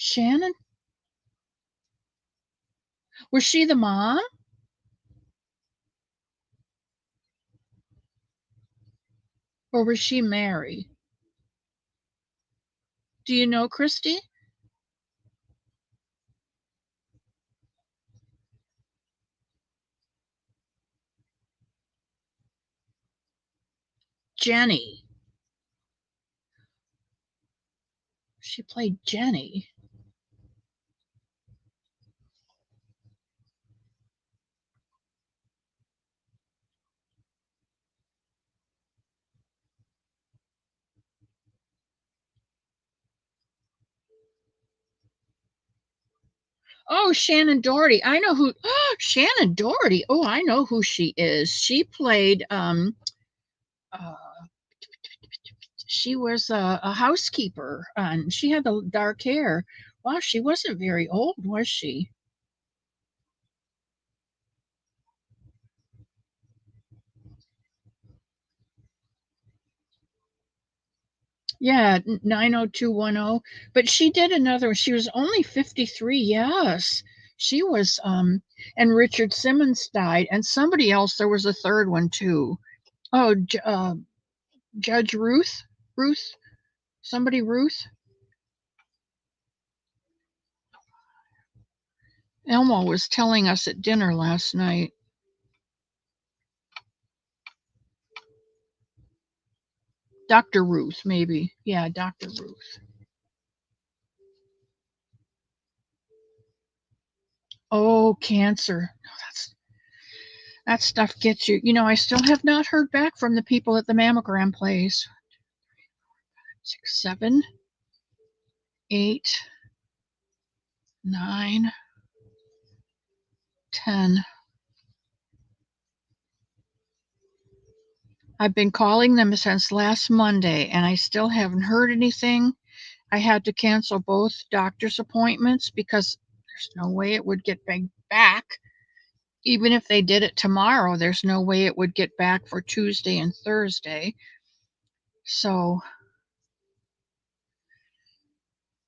A: Shannon? Was she the mom? Or was she Mary? Do you know, Christy? Jenny. She played Jenny. Oh, Shannon Doherty. I know who. Oh, Shannon Doherty. Oh, I know who she is. She played. Uh, she was a housekeeper, and she had the dark hair. Wow, she wasn't very old, was she? Yeah, 90210. But she did another one. She was only 53. Yes. She was and Richard Simmons died, and somebody else, there was a third one too. Oh, Judge Ruth? Ruth? Somebody Ruth? Elmo was telling us at dinner last night. Dr. Ruth, maybe. Yeah, Dr. Ruth. Oh, cancer. No, that stuff gets you. You know, I still have not heard back from the people at the mammogram place. 6, 7, 8, 9, 10. I've been calling them since last Monday and I still haven't heard anything. I had to cancel both doctor's appointments because there's no way it would get back. Even if they did it tomorrow, there's no way it would get back for Tuesday and Thursday. So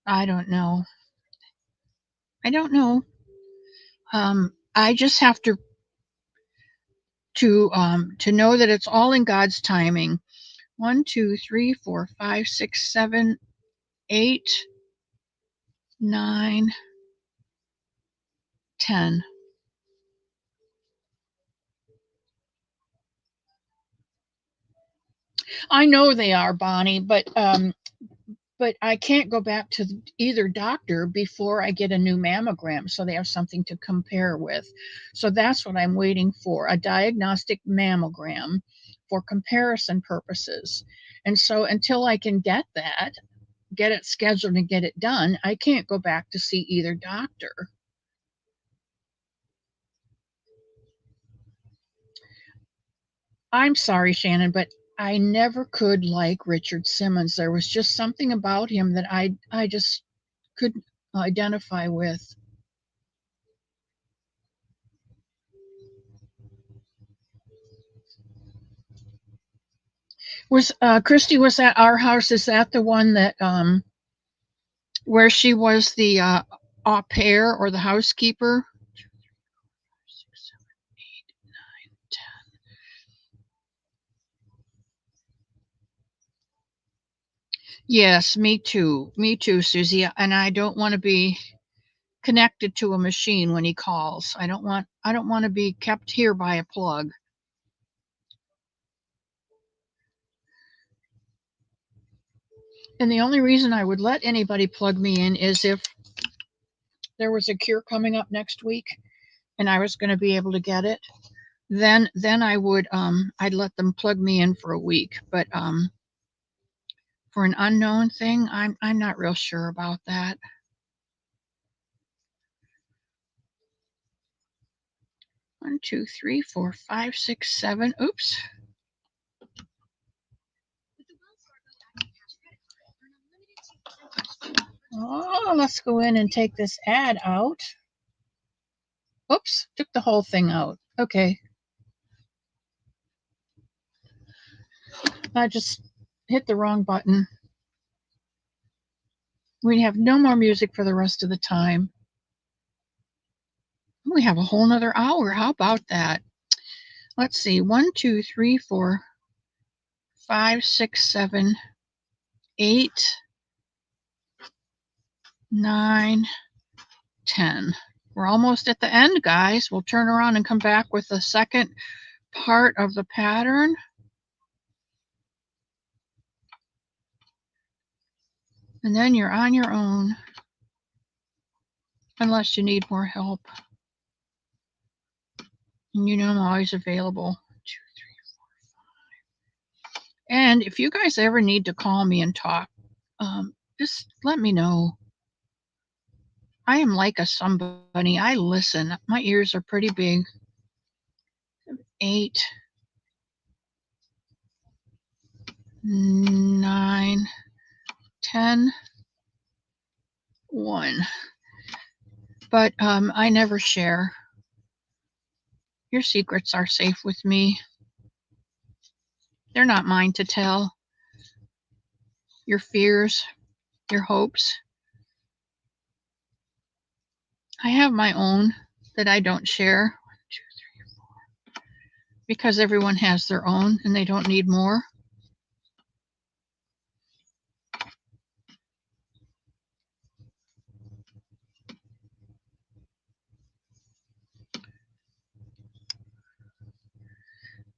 A: I don't know. I don't know. I just have to know that it's all in God's timing. 1, 2, 3, 4, 5, 6, 7, 8, 9, 10. I know they are, Bonnie, but I can't go back to either doctor before I get a new mammogram, so they have something to compare with. So that's what I'm waiting for, a diagnostic mammogram for comparison purposes. And so until I can get that, get it scheduled and get it done, I can't go back to see either doctor. I'm sorry, Shannon, but I never could like Richard Simmons. There was just something about him that I just couldn't identify with. Was Christy was at our house? Is that the one that where she was the au pair or the housekeeper? 6, 7, 8, 9, 10. Yes, me too. Me too, Susie. And I don't want to be connected to a machine when he calls. I don't want to be kept here by a plug. And the only reason I would let anybody plug me in is if there was a cure coming up next week and I was going to be able to get it. Then I would I'd let them plug me in for a week. But for an unknown thing, I'm not real sure about that. 1, 2, 3, 4, 5, 6, 7. Oops. Oh, let's go in and take this ad out. Oops, took the whole thing out. Okay. I just hit the wrong button. We have no more music for the rest of the time. We have a whole nother hour. How about that? Let's see. 1, 2, 3, 4, 5, 6, 7, 8, 9, 10. We're almost at the end, guys. We'll turn around and come back with the second part of the pattern. And then you're on your own, unless you need more help. And you know I'm always available. 2, 3, 4, 5. And if you guys ever need to call me and talk, just let me know. I am like a somebody. I listen. My ears are pretty big. 8, 9, 10, 1. But I never share. Your secrets are safe with me. They're not mine to tell. Your fears, your hopes. I have my own that I don't share. 1, 2, 3, 4. Because everyone has their own and they don't need more.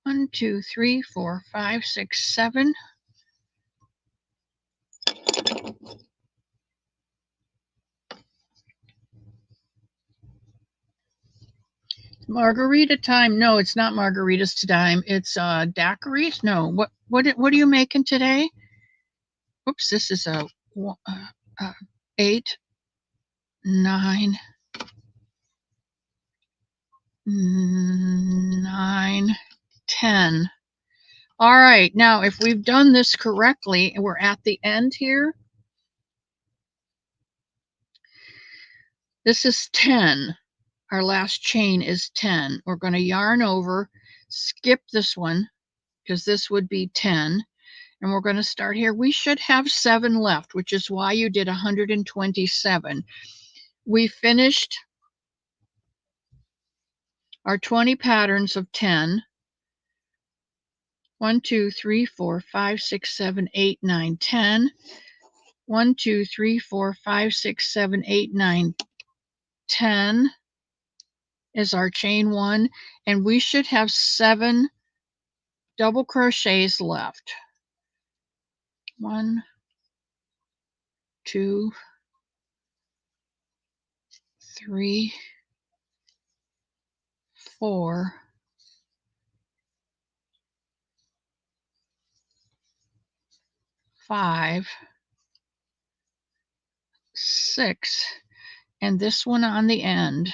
A: One, 2, 3, 4, 5, 6, 7. Margarita time. No, it's not margaritas time. It's daiquiris. No. What are you making today? Oops, this is a 8, 9, 9, 10. All right. Now, if we've done this correctly, and we're at the end here. This is 10. Our last chain is 10. We're going to yarn over, skip this one, because this would be 10. And we're going to start here. We should have 7 left, which is why you did 127. We finished our 20 patterns of 10. 1, 2, 3, 4, 5, 6, 7, 8, 9, 10. 1, 2, 3, 4, 5, 6, 7, 8, 9, 10 is our chain 1. And we should have 7 double crochets left. 1, 2, 3, 4, 5, 6, and this one on the end.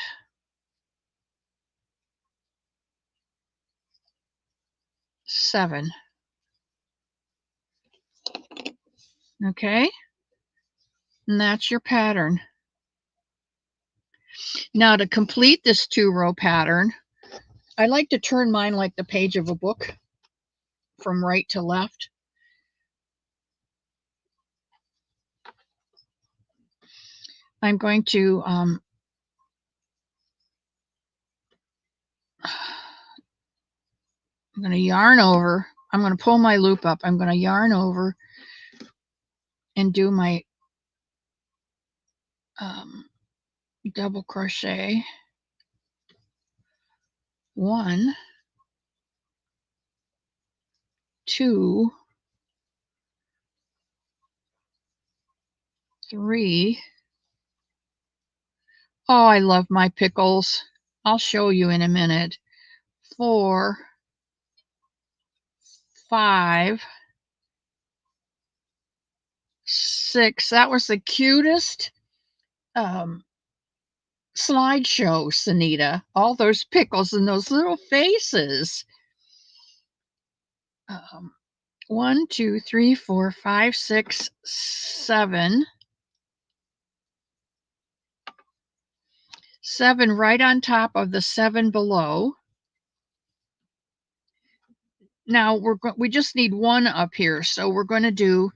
A: 7. Okay, and that's your pattern. Now to complete this 2-row pattern, I like to turn mine like the page of a book from right to left. I'm going to yarn over. I'm going to pull my loop up. I'm going to yarn over and do my double crochet, 1, 2, 3. Oh, I love my pickles. I'll show you in a minute. 4, 5, 6. That was the cutest slideshow, Sunita. All those pickles and those little faces. 1, 2, 3, 4, 5, 6, 7. 7 right on top of the 7 below. Now we just need 1 up here, so we're going to do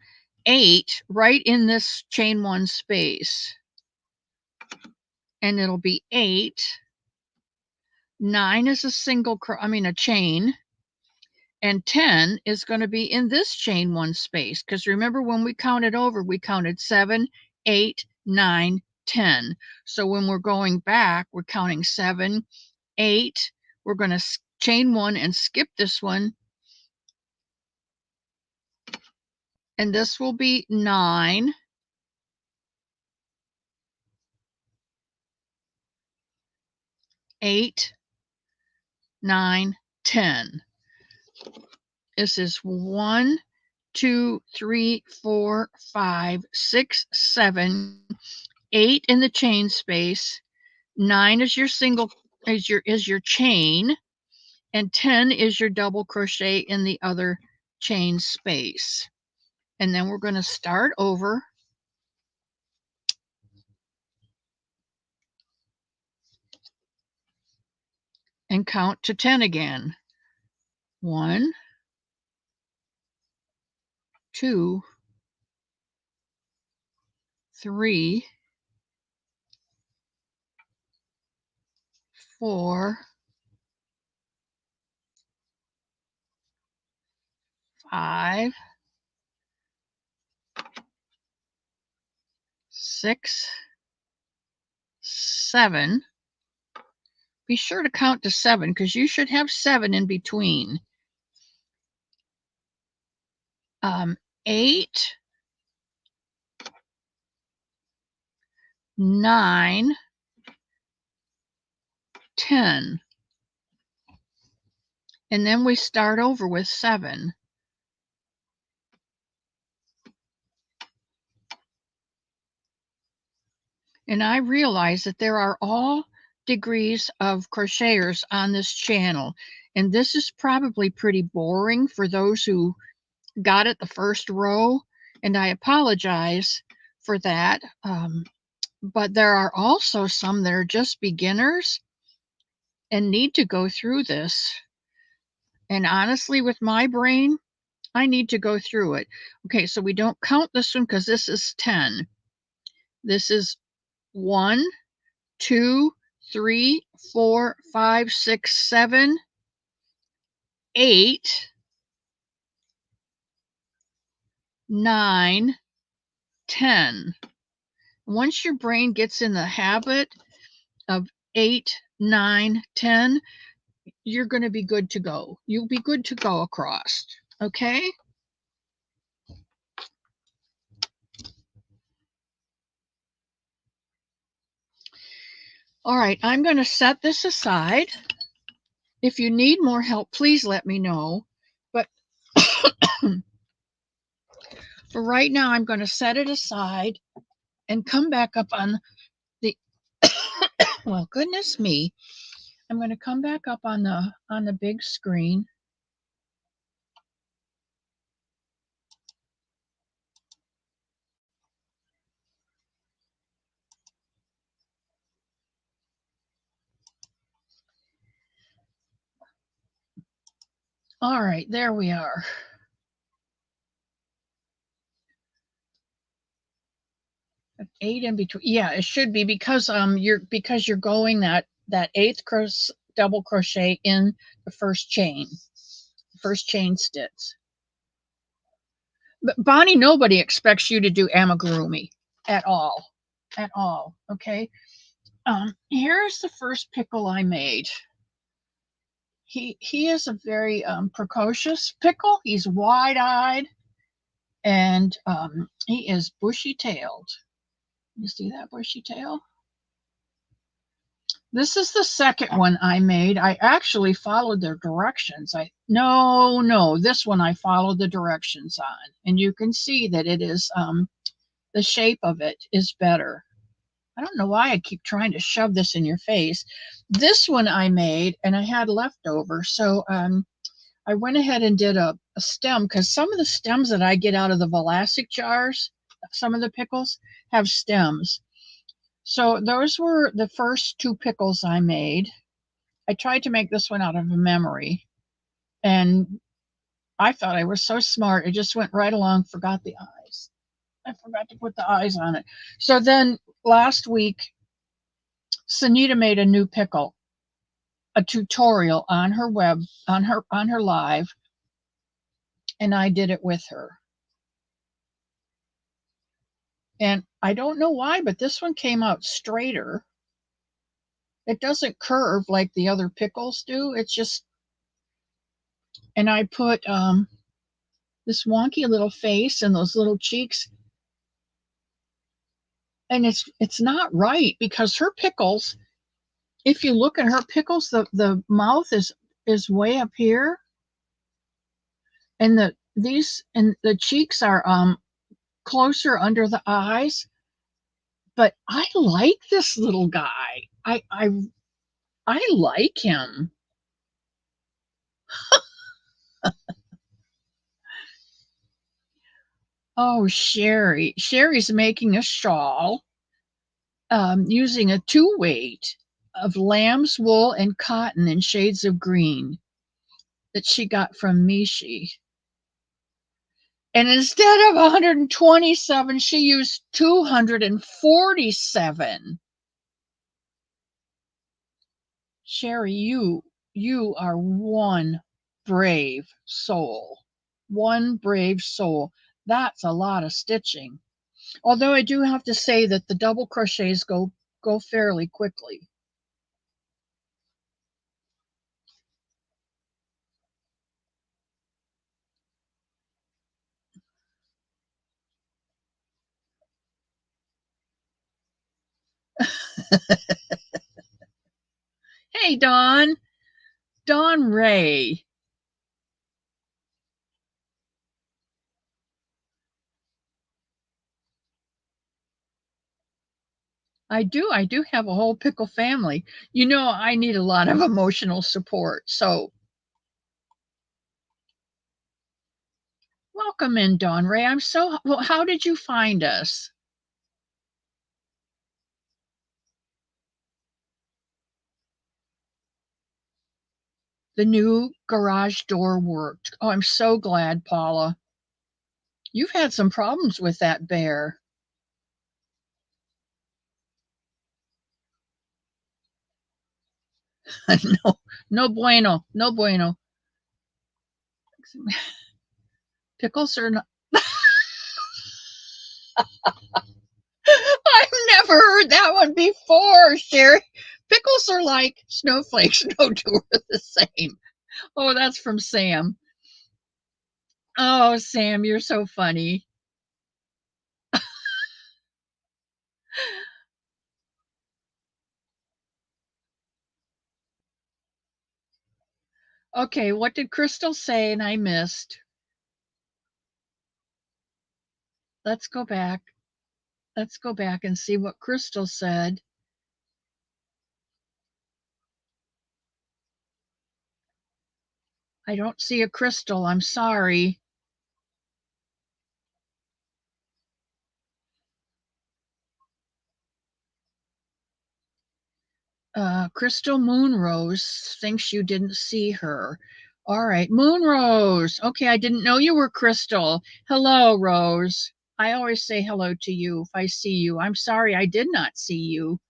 A: 8 right in this chain 1 space. And it'll be 8. 9 is a chain. And 10 is going to be in this chain 1 space, because remember when we counted over, we counted 7, 8, 9, 10. So when we're going back, we're counting 7, 8. We're going to chain 1 and skip this one. And this will be 9. 8, 9, 10. This is 1, 2, 3, 4, 5, 6, 7, 8 in the chain space. 9 is your your chain, and 10 is your double crochet in the other chain space. And then we're going to start over and count to 10 again. 1, 2, 3, 4, 5, 6, 7. Be sure to count to 7, because you should have 7 in between. 8, 9, 10. And then we start over with 7. And I realize that there are all degrees of crocheters on this channel. And this is probably pretty boring for those who got it the first row. And I apologize for that. But there are also some that are just beginners and need to go through this. And honestly, with my brain, I need to go through it. Okay, so we don't count this one because this is 10. This is 1, 2, 3, 4, 5, 6, 7, 8, 9, 10. Once your brain gets in the habit of 8, 9, 10, you're going to be good to go. You'll be good to go across. Okay? All right, I'm going to set this aside. If you need more help, please let me know. But for right now, I'm going to set it aside and come back up on the, well, goodness me. I'm going to come back up on the big screen. All right, there we are. Eight in between. Yeah, it should be because you're going that eighth double crochet in the first chain stitch. But Bonnie, nobody expects you to do amigurumi at all, okay? Here's the first pickle I made. He is a very precocious pickle. He's wide-eyed, and he is bushy-tailed. You see that bushy tail? This is the second one I made. I actually followed their directions. No, this one I followed the directions on, and you can see that it is the shape of it is better. I don't know why I keep trying to shove this in your face. This one I made, and I had leftover, so I went ahead and did a stem, because some of the stems that I get out of the Vlasic jars, some of the pickles have stems. So those were the first two pickles I made. I tried to make this one out of a memory, and I thought I was so smart. It just went right along, forgot the eyes. I forgot to put the eyes on it. So then last week, Sunita made a new pickle, a tutorial on her live, and I did it with her. And I don't know why, but this one came out straighter. It doesn't curve like the other pickles do. It's just, and I put this wonky little face and those little cheeks, and it's not right, because her pickles, if you look at her pickles, the mouth is way up here, and the cheeks are closer under the eyes. But I like this little guy. I like him. Oh, Sherry's making a shawl using a 2-weight of lamb's wool and cotton in shades of green that she got from Mishi. And instead of 127, she used 247. Sherry, you are one brave soul. One brave soul. That's a lot of stitching. Although I do have to say that the double crochets go fairly quickly. Hey, Dawn Ray. I do have a whole pickle family. You know, I need a lot of emotional support. So welcome in, Dawn Ray. Well, how did you find us? The new garage door worked. Oh, I'm so glad, Paula. You've had some problems with that bear. No, no bueno, no bueno. Pickles are not. I've never heard that one before, Sherry. Pickles are like snowflakes. No two are the same. Oh, that's from Sam. Oh, Sam, you're so funny. Okay, what did Crystal say and I missed? Let's go back. Let's go back and see what Crystal said. I don't see a crystal. I'm sorry. Crystal Moonrose thinks you didn't see her. All right, Moonrose. Okay, I didn't know you were Crystal. Hello, Rose. I always say hello to you if I see you. I'm sorry I did not see you.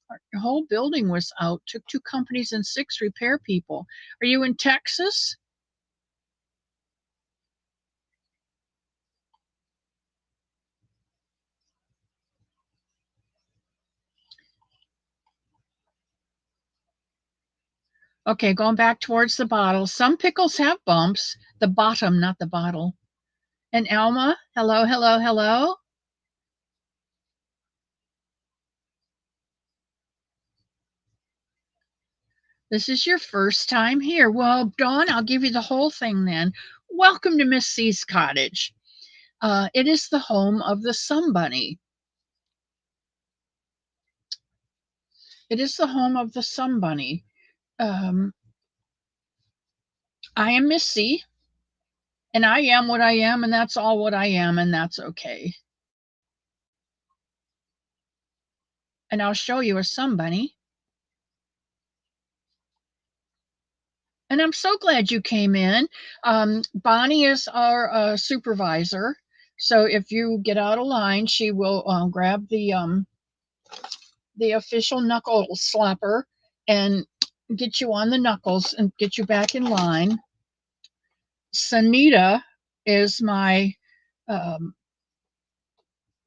A: Our whole building was out. Took 2 companies and 6 repair people. Are you in Texas? Okay, going back towards the bottle. Some pickles have bumps. The bottom, not the bottle. And Elma, hello, hello, hello. This is your first time here. Well, Dawn, I'll give you the whole thing then. Welcome to Miss C's cottage. It is the home of the Somebunny. It is the home of the Somebunny. Um, I am Miss C, and I am what I am, and that's all what I am, and that's okay. And I'll show you a Somebunny. And I'm so glad you came in. Bonnie is our supervisor. So if you get out of line, she will grab the official knuckle slapper and get you on the knuckles and get you back in line. Sanita is my um,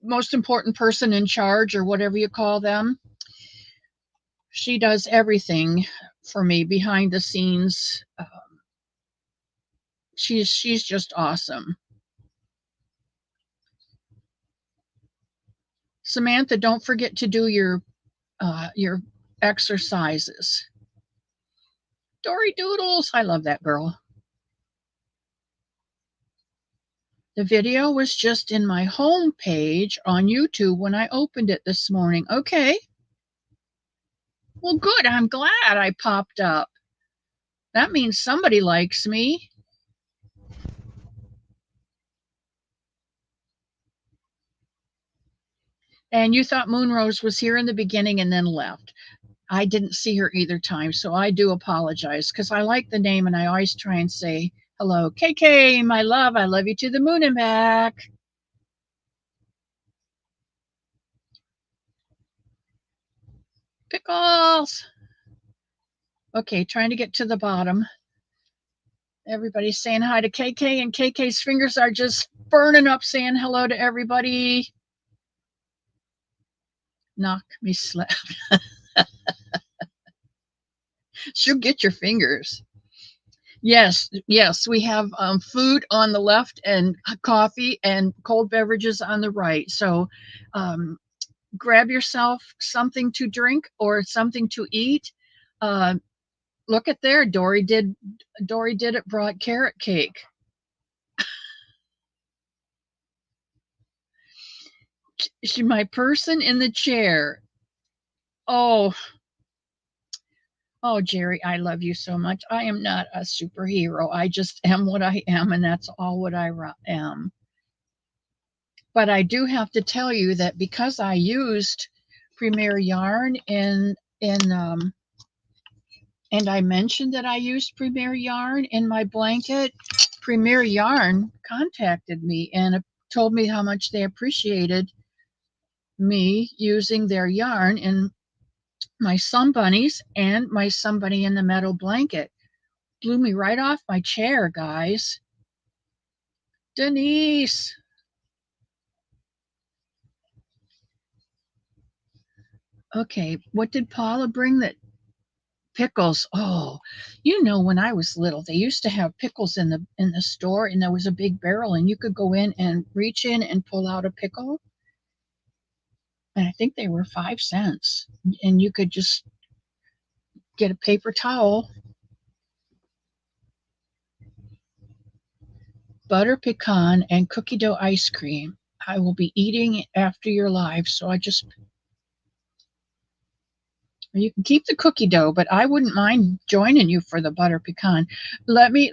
A: most important person in charge, or whatever you call them. She does everything for me behind the scenes. She's just awesome. Samantha, don't forget to do your exercises. Dory Doodles, I love that girl. The video was just in my home page on YouTube when I opened it this morning. Okay. Well, good. I'm glad I popped up. That means somebody likes me. And you thought Moonrose was here in the beginning and then left. I didn't see her either time, so I do apologize because I like the name and I always try and say hello. KK, my love, I love you to the moon and back. Pickles. Okay, trying to get to the bottom. Everybody's saying hi to KK, and KK's fingers are just burning up saying hello to everybody. Knock me slap. She'll get your fingers. Yes, yes, we have food on the left and coffee and cold beverages on the right. So um, grab yourself something to drink or something to eat. Uh, look at there, Dory did it. Brought carrot cake. She, my person in the chair. Oh, oh, Jerry, I love you so much. I am not a superhero. I just am what I am, and that's all what I am. But I do have to tell you that because I used Premier Yarn and I mentioned that I used Premier Yarn in my blanket, Premier Yarn contacted me and told me how much they appreciated me using their yarn in my Somebunnies and my Somebunny in the Meadow blanket. Blew me right off my chair, guys. Denise. Okay, what did Paula bring? That pickles. Oh, when I was little, they used to have pickles in the store, and there was a big barrel, and you could go in and reach in and pull out a pickle. And I think they were 5 cents. And you could just get a paper towel. Butter pecan and cookie dough ice cream. I will be eating after your live, so you can keep the cookie dough, but I wouldn't mind joining you for the butter pecan. Let me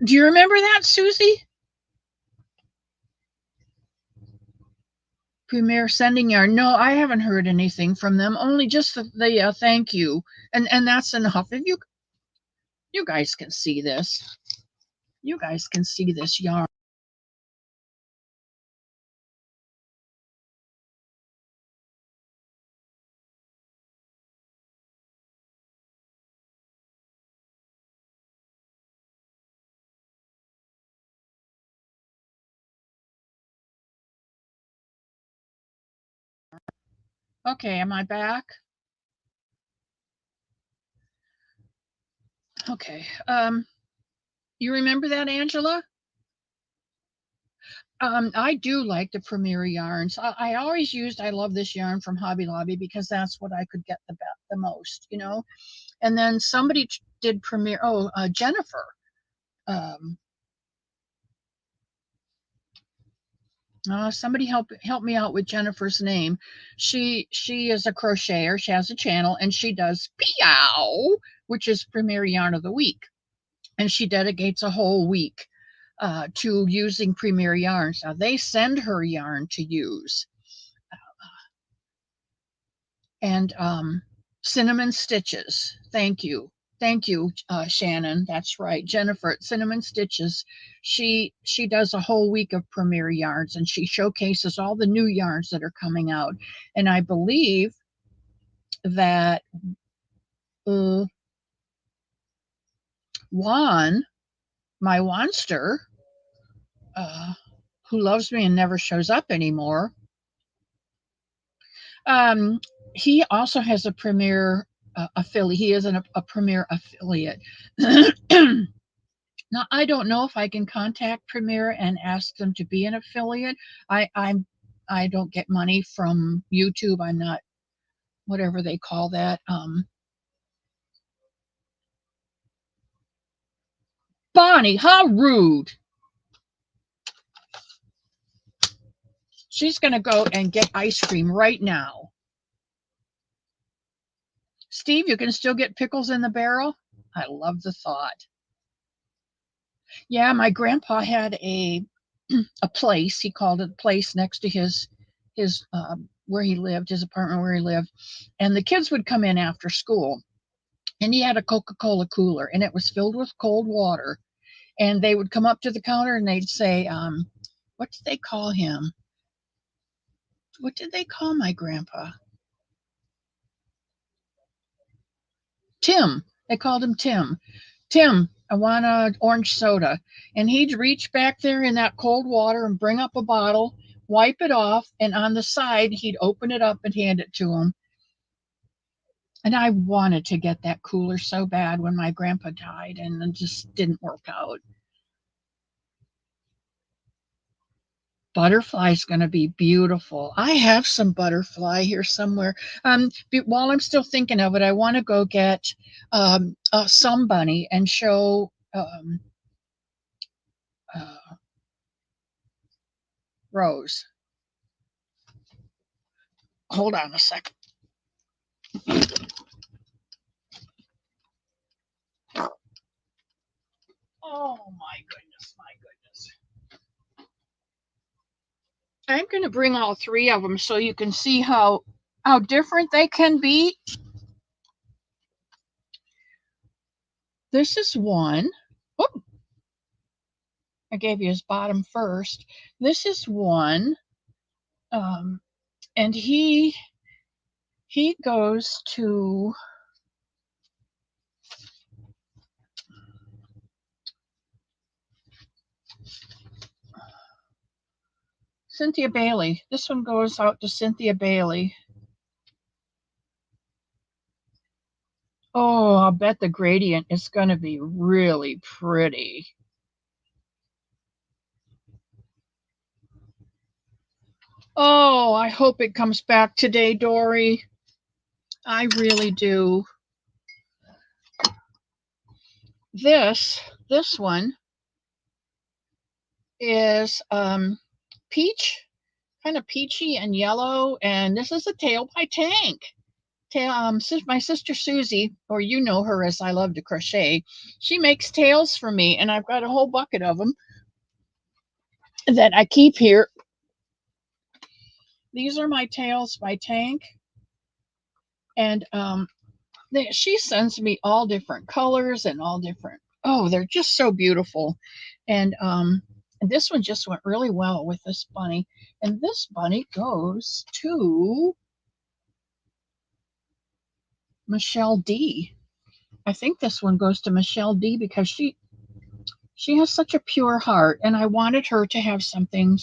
A: do you remember that, Susie? Premier sending yarn. No, I haven't heard anything from them. Only just the thank you, and that's enough. If you guys can see this, you guys can see this yarn. Okay, am I back? Okay. You remember that, Angela? I do like the Premier yarns. I always used I love this yarn from Hobby Lobby because that's what I could get the most, you know. And then somebody did Premier. Oh, Jennifer. Um, Somebody help me out with Jennifer's name. She is a crocheter. She has a channel and she does Peow, which is Premier Yarn of the Week, and she dedicates a whole week to using Premier yarns. Now they send her yarn to use, and Cinnamon Stitches. Thank you, Shannon. That's right, Jennifer at Cinnamon Stitches. She does a whole week of Premier yarns, and she showcases all the new yarns that are coming out. And I believe that Juan, my Wanster, uh, who loves me and never shows up anymore, um, he also has a Premier affiliate. He is a Premier affiliate. Now, I don't know if I can contact Premier and ask them to be an affiliate. I don't get money from YouTube. I'm not whatever they call that. Bonnie, how rude! She's gonna go and get ice cream right now. Steve, you can still get pickles in the barrel. I love the thought. Yeah, my grandpa had a place. He called it a place next to his where he lived, his apartment where he lived, and the kids would come in after school, and he had a Coca-Cola cooler, and it was filled with cold water, and they would come up to the counter and they'd say, what did they call him? What did they call my grandpa? Tim. They called him Tim. Tim, I want an orange soda. And he'd reach back there in that cold water and bring up a bottle, wipe it off, and on the side, he'd open it up and hand it to him. And I wanted to get that cooler so bad when my grandpa died, and it just didn't work out. Butterfly's going to be beautiful. I have some butterfly here somewhere. While I'm still thinking of it, I want to go get Somebunny and show uh, Rose. Hold on a second. Oh my goodness, my goodness. I'm going to bring all three of them so you can see how different they can be. This is one. Oh, I gave you his bottom first. This is one, and he goes to Cynthia Bailey. This one goes out to Cynthia Bailey. Oh, I'll bet the gradient is going to be really pretty. Oh, I hope it comes back today, Dory. I really do. This one is peach, kind of peachy and yellow, and this is a tail by Tank. My sister Susie, or you know her as I love to crochet, she makes tails for me, and I've got a whole bucket of them that I keep here. These are my tails by Tank, and she sends me all different colors and all different. Oh, they're just so beautiful, and this one just went really well with this bunny, and this bunny goes to Michelle D. I think this one goes to Michelle D because she has such a pure heart, and I wanted her to have something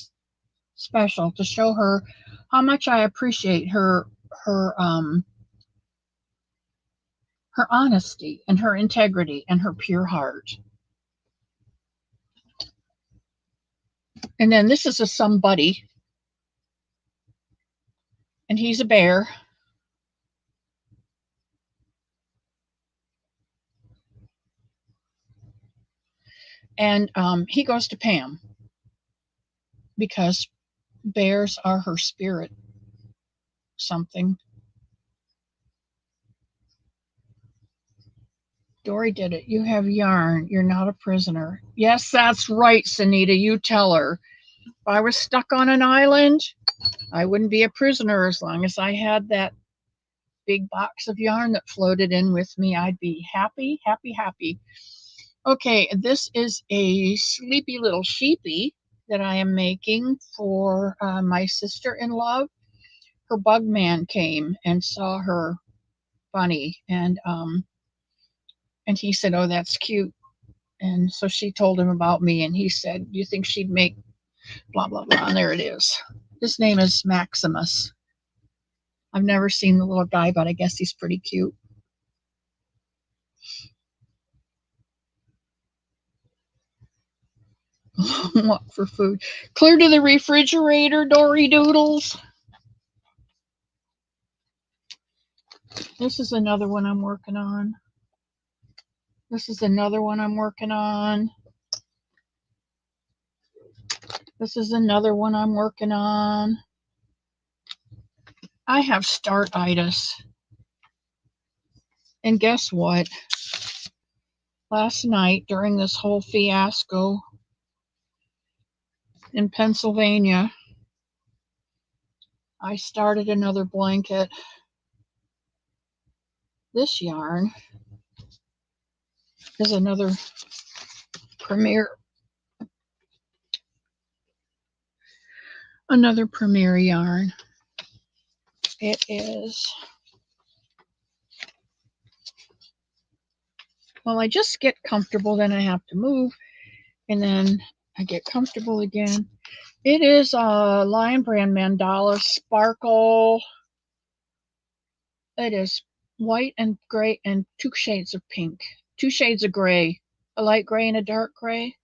A: special to show her how much I appreciate her her her honesty and her integrity and her pure heart. And then this is a Somebunny, and he's a bear. And he goes to Pam because bears are her spirit something. Dory did it. You have yarn. You're not a prisoner. Yes, that's right, Sunita. You tell her. If I was stuck on an island, I wouldn't be a prisoner as long as I had that big box of yarn that floated in with me. I'd be happy, happy, happy. Okay, this is a sleepy little sheepy that I am making for my sister-in-law. Her bug man came and saw her bunny, and he said, "Oh, that's cute." And so she told him about me, and he said, "Do you think she'd make blah, blah, blah?" And there it is. His name is Maximus. I've never seen the little guy, but I guess he's pretty cute. What for food? Clear to the refrigerator, Dory Doodles. This is another one I'm working on. This is another one I'm working on. This is another one I'm working on. I have start-itis. And guess what? Last night, during this whole fiasco in Pennsylvania, I started another blanket. This yarn is another Premier yarn. It is, well, I just get comfortable, then I have to move, and then I get comfortable again. It is a Lion Brand Mandala Sparkle. It is white and gray and 2 shades of pink, 2 shades of gray, a light gray and a dark gray,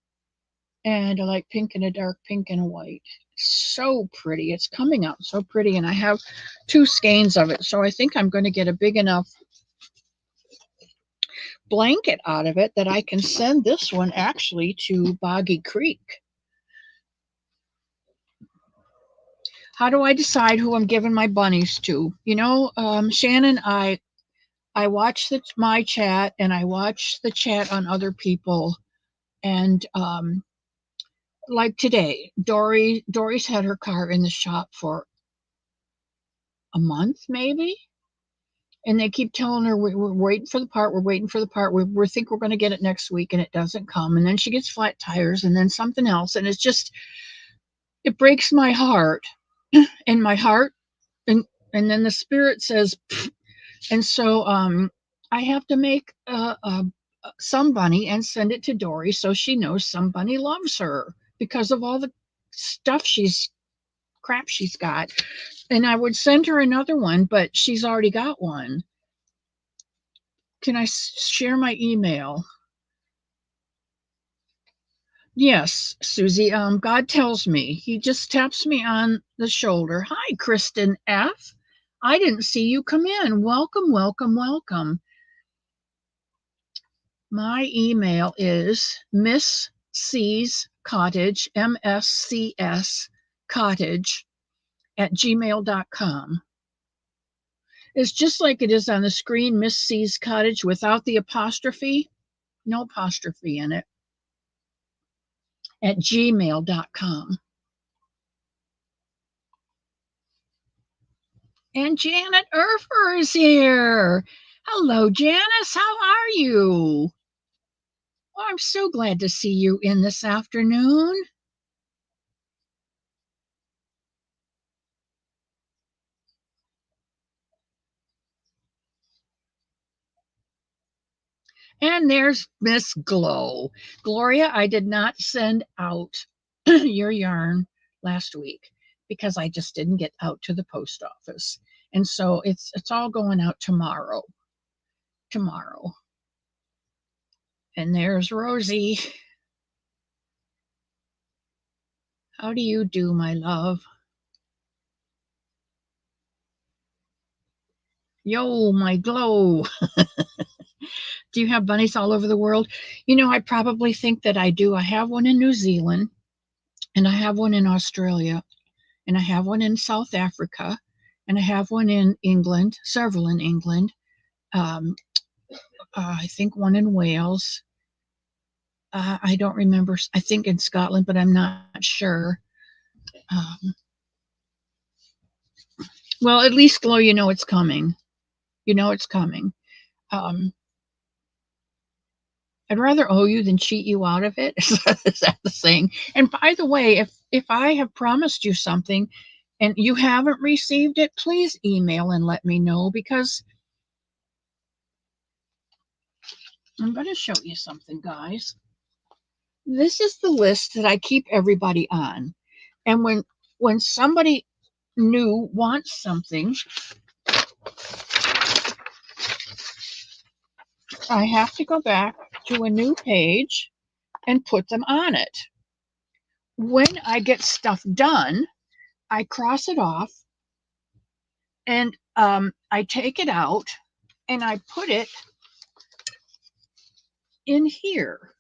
A: and a light pink and a dark pink and a white. So pretty. It's coming out so pretty, and I have 2 skeins of it, so I think I'm going to get a big enough blanket out of it that I can send this one actually to Boggy Creek. How do I decide who I'm giving my bunnies to? You know, Shannon, I watch my chat, and I watch the chat on other people, and like today, Dory's had her car in the shop for a month maybe, and they keep telling her we're waiting for the part, we're waiting for the part, we think we're going to get it next week, and it doesn't come, and then she gets flat tires, and then something else, and it's just, it breaks my heart, and my heart, and then the spirit says, pfft. And so I have to make a Somebunny and send it to Dory so she knows Somebunny loves her because of all the crap she's got. And I would send her another one, but she's already got one. Can I share my email? Yes, Susie. God tells me. He just taps me on the shoulder. Hi, Kristen F. I didn't see you come in. Welcome, welcome, welcome. My email is Miss C's Cottage, MSCS Cottage @gmail.com. It's just like it is on the screen, Miss C's Cottage without the apostrophe, no apostrophe in it, @gmail.com. And Janet Erfer is here. Hello, Janice. How are you? Oh, I'm so glad to see you in this afternoon. And there's Miss Glow. Gloria, I did not send out your yarn last week because I just didn't get out to the post office. And so it's all going out tomorrow. Tomorrow. And there's Rosie. How do you do, my love? Yo, my glow. Do you have bunnies all over the world? You know, I probably think that I do. I have one in New Zealand, and I have one in Australia, and I have one in South Africa, and I have one in England, several in England. Um, I think one in Wales. I don't remember. I think in Scotland, but I'm not sure. Um, well, at least, Glow, you know it's coming. You know it's coming. Um, I'd rather owe you than cheat you out of it. Is that the saying? And by the way, if I have promised you something and you haven't received it, please email and let me know, because I'm going to show you something, guys. This is the list that I keep everybody on. And when somebody new wants something, I have to go back to a new page and put them on it. When I get stuff done, I cross it off, and I take it out and I put it in here.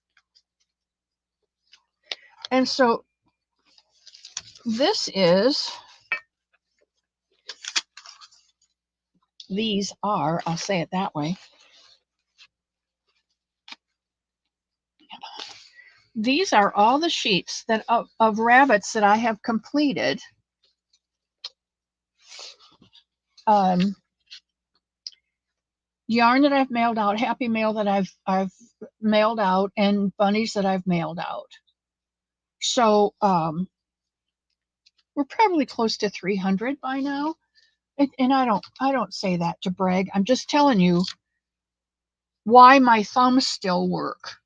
A: And so these are, I'll say it that way, these are all the sheets that of rabbits that I have completed. Yarn that I've mailed out, happy mail that I've mailed out, and bunnies that I've mailed out. So we're probably close to 300 by now. And I don't say that to brag. I'm just telling you why my thumbs still work.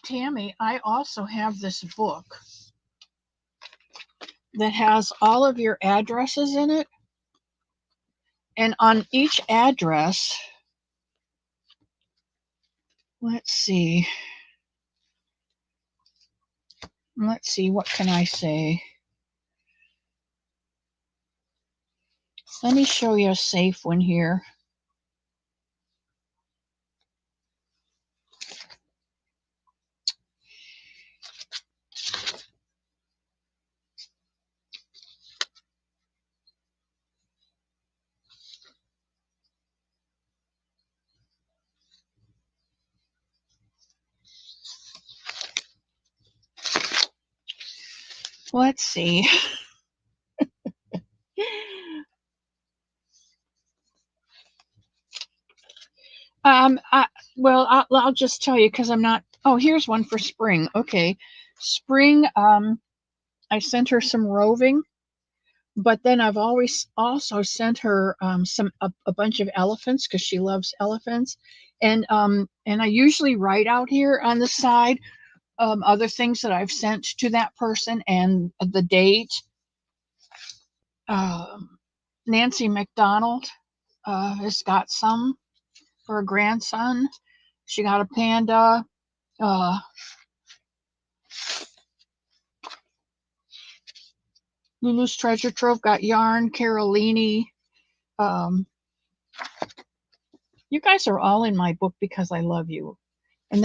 A: Tammy, I also have this book that has all of your addresses in it. And on each address, let's see, what can I say? Let me show you a safe one here. Let's see. I'll just tell you because I'm not. Oh, here's one for Spring. Okay, Spring. I sent her some roving, but then I've always also sent her a bunch of elephants because she loves elephants, and I usually write out here on the side other things that I've sent to that person and the date. Nancy McDonald has got some for a grandson. She got a panda. Lulu's Treasure Trove got yarn. Carolini. You guys are all in my book because I love you, and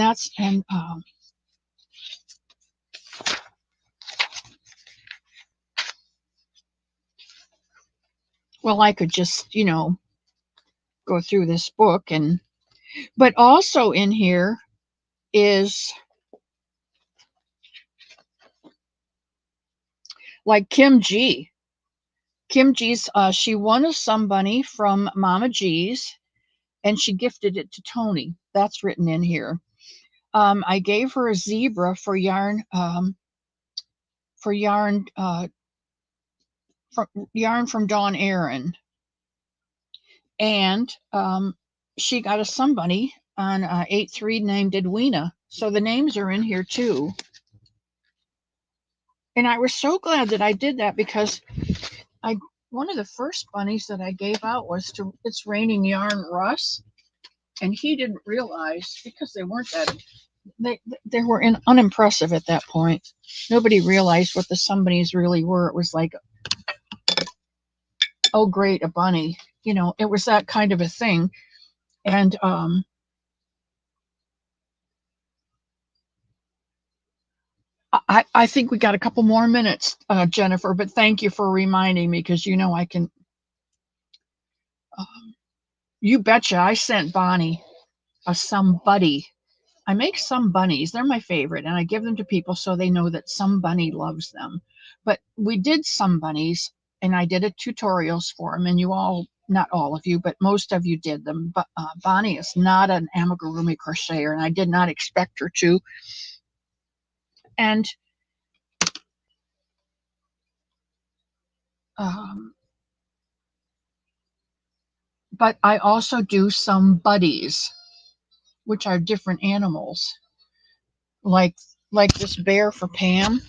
A: well, I could just go through this book, but also in here is like Kim G. Kim G's, she won a Somebunny from Mama G's, and she gifted it to Tony. That's written in here. I gave her a zebra for yarn, yarn from Dawn Aaron, and she got a Somebunny on 8-3 named Edwina. So the names are in here too. And I was so glad that I did that because I one of the first bunnies that I gave out was to It's Raining Yarn Russ, and he didn't realize because they weren't that they were unimpressive at that point. Nobody realized what the Somebunnies really were. It was like, oh great, a bunny. It was that kind of a thing. And I think we got a couple more minutes, Jennifer, but thank you for reminding me because I can. You betcha. I sent Bonnie a Somebunny. I make some bunnies. They're my favorite, and I give them to people so they know that some bunny loves them. But we did some bunnies, and I did a tutorials for them, and you all, not all of you, but most of you did them. But Bonnie is not an amigurumi crocheter, and I did not expect her to. And um, but I also do some buddies, which are different animals, like this bear for Pam.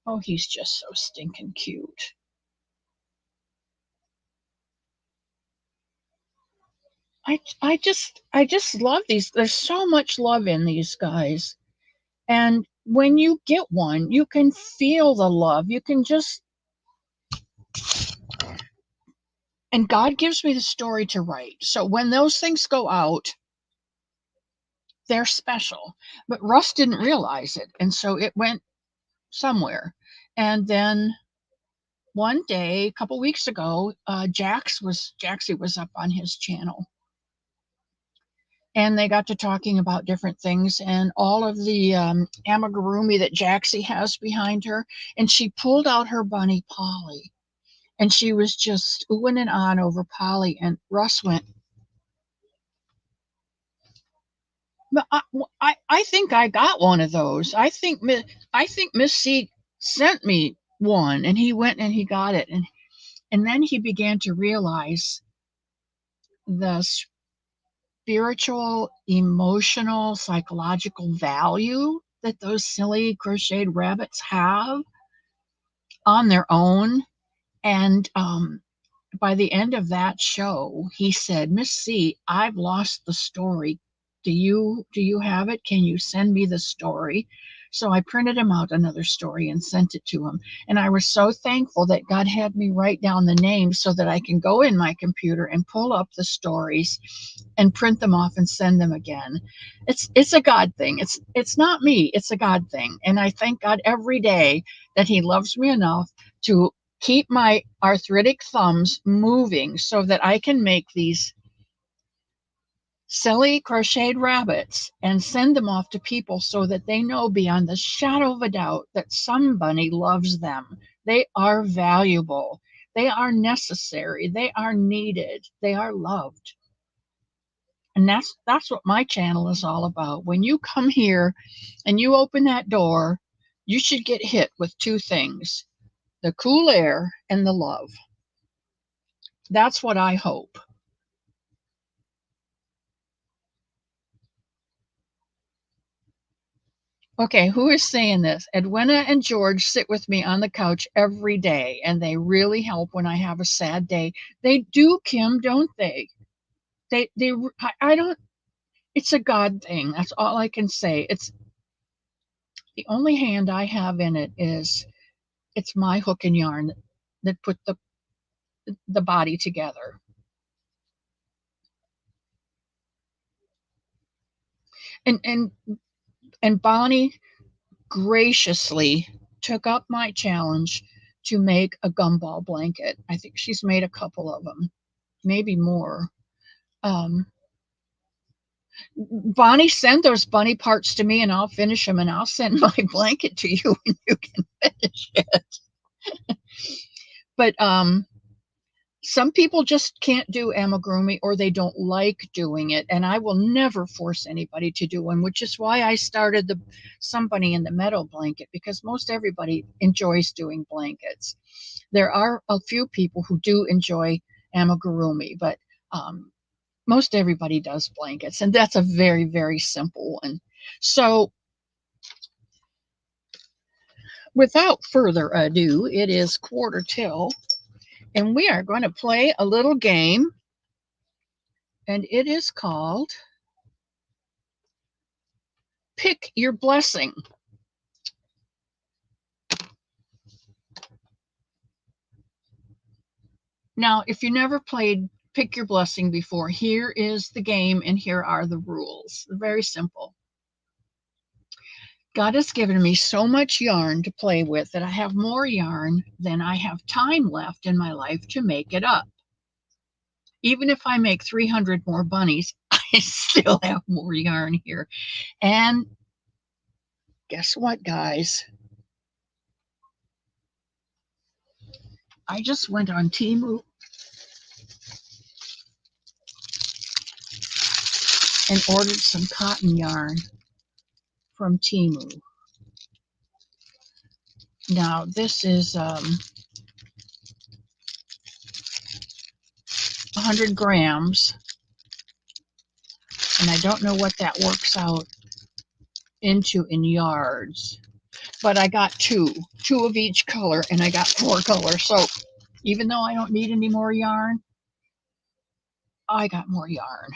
A: Oh, he's just so stinking cute. I just love these. There's so much love in these guys. And when you get one, you can feel the love. You can just and God gives me the story to write. So when those things go out, they're special. But Russ didn't realize it, and so it went somewhere. And then one day, a couple weeks ago, Jaxie was up on his channel, and they got to talking about different things and all of the amigurumi that Jaxie has behind her. And she pulled out her bunny Polly, and she was just oohing and on over Polly. And Russ went, "But I think I got one of those. I think Miss C sent me one." And he went and he got it, and then he began to realize the spiritual, emotional, psychological value that those silly crocheted rabbits have on their own. And by the end of that show, he said, "Miss C, I've lost the story. Do you have it? Can you send me the story?" So I printed him out another story and sent it to him. And I was so thankful that God had me write down the names so that I can go in my computer and pull up the stories and print them off and send them again. It's a God thing. It's not me. It's a God thing. And I thank God every day that he loves me enough to keep my arthritic thumbs moving so that I can make these silly crocheted rabbits and send them off to people so that they know beyond the shadow of a doubt that somebody loves them. They are valuable. They are necessary. They are needed. They are loved. And that's what my channel is all about. When you come here and you open that door, you should get hit with two things: the cool air and the love. That's what I hope. Okay, who is saying this? Edwina and George sit with me on the couch every day, and they really help when I have a sad day. They do, Kim, don't they? I don't. It's a God thing. That's all I can say. It's the only hand I have in it is it's my hook and yarn that put the body together. And Bonnie graciously took up my challenge to make a gumball blanket. I think she's made a couple of them, maybe more. Um, Bonnie, send those bunny parts to me and I'll finish them, and I'll send my blanket to you and you can finish it. But some people just can't do amigurumi, or they don't like doing it, and I will never force anybody to do one, which is why I started the Somebunny in the Meadow blanket, because most everybody enjoys doing blankets. There are a few people who do enjoy amigurumi, but most everybody does blankets, and that's a very, very simple one. So without further ado, it is quarter till, and we are going to play a little game, and it is called Pick Your Blessing. Now, if you never played Pick Your Blessing before, here is the game and here are the rules. Very simple. God has given me so much yarn to play with that I have more yarn than I have time left in my life to make it up. Even if I make 300 more bunnies, I still have more yarn here. And guess what, guys? I just went on Temu and ordered some cotton yarn from Temu. Now, this is 100 grams, and I don't know what that works out into in yards, but I got two of each color, and I got 4 colors. So even though I don't need any more yarn, I got more yarn.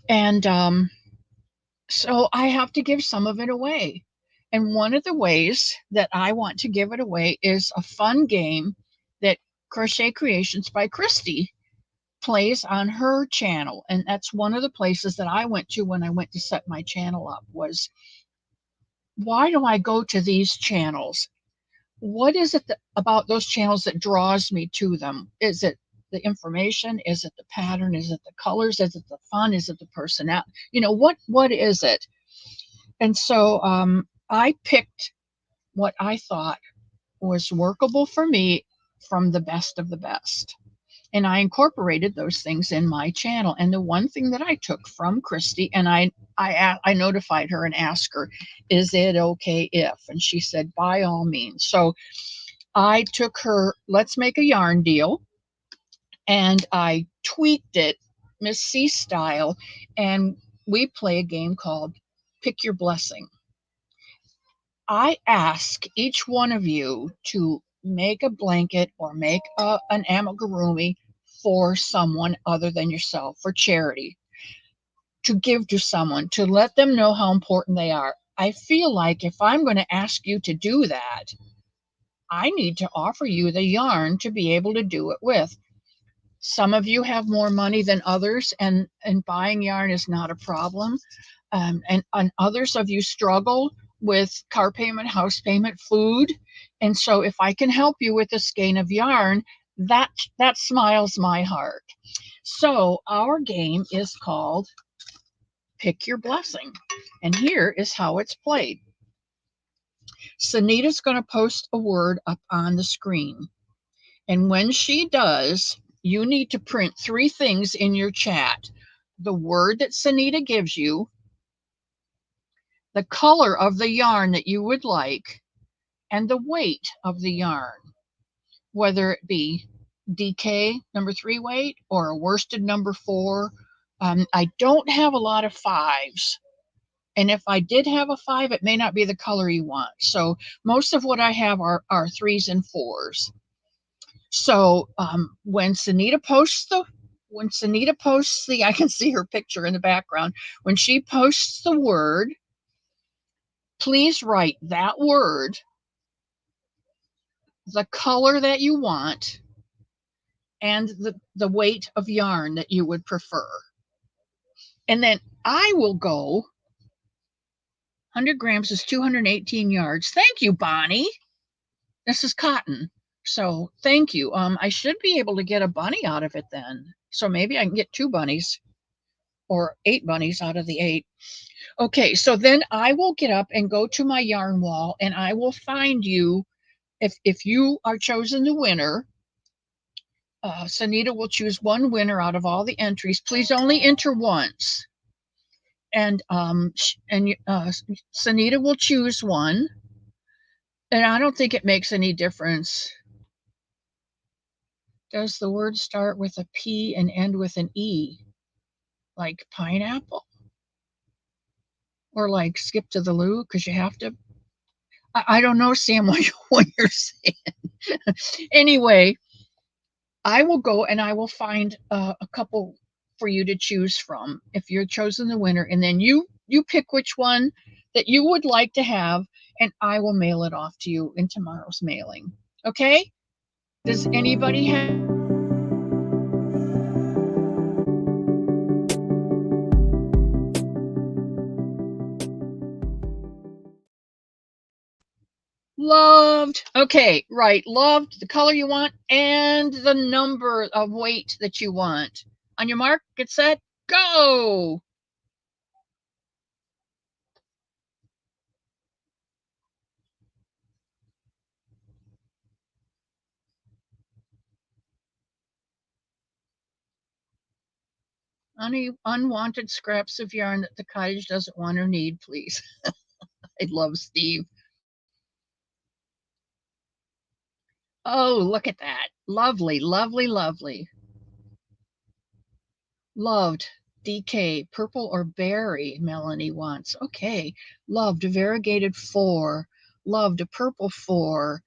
A: And so I have to give some of it away. And one of the ways that I want to give it away is a fun game that Crochet Creations by Christy plays on her channel. And that's one of the places that I went to when I went to set my channel up was, why do I go to these channels? What is it about those channels that draws me to them? Is it the information? Is it the pattern? Is it the colors? Is it the fun? Is it the personality? You know, what is it? And so I picked what I thought was workable for me from the best of the best. And I incorporated those things in my channel. And the one thing that I took from Christy, and I notified her and asked her, is it okay if? And she said, by all means. So I took her Let's Make a Yarn Deal, and I tweaked it Miss C style, and we play a game called Pick Your Blessing. I ask each one of you to make a blanket or make an amigurumi for someone other than yourself, for charity, to give to someone, to let them know how important they are. I feel like if I'm going to ask you to do that, I need to offer you the yarn to be able to do it with. Some of you have more money than others, and buying yarn is not a problem. And others of you struggle with car payment, house payment, food. And so if I can help you with a skein of yarn, that smiles my heart. So our game is called Pick Your Blessing. And here is how it's played. Sunita's going to post a word up on the screen. And when she does, you need to print 3 things in your chat. The word that Sunita gives you, the color of the yarn that you would like, and the weight of the yarn, whether it be DK number 3 weight or a worsted number 4. I don't have a lot of 5s. And if I did have a 5, it may not be the color you want. So most of what I have are 3s and 4s. So when Sunita posts the, I can see her picture in the background. When she posts the word, please write that word, the color that you want, and the weight of yarn that you would prefer. And then I will go, 100 grams is 218 yards. Thank you, Bonnie. This is cotton. So thank you. I should be able to get a bunny out of it then. So maybe I can get 2 bunnies or 8 bunnies out of the 8. Okay, so then I will get up and go to my yarn wall, and I will find you. If you are chosen the winner, Sunita will choose one winner out of all the entries. Please only enter once. And Sunita will choose one. And I don't think it makes any difference. Does the word start with a P and end with an E? Like pineapple? Or like skip to the loo, because you have to. I don't know, Sam, what you're saying. Anyway, I will go and I will find a couple for you to choose from if you're chosen the winner, and then you pick which one that you would like to have, and I will mail it off to you in tomorrow's mailing. Okay? Does anybody have? Loved. Okay, right. Loved the color you want and the number of weight that you want. On your mark, get set, go. Any unwanted scraps of yarn that the cottage doesn't want or need, please. I love Steve. Oh, look at that. Lovely, lovely, lovely. Loved. DK, purple or berry, Melanie wants. Okay. Loved variegated 4. Loved a purple 4.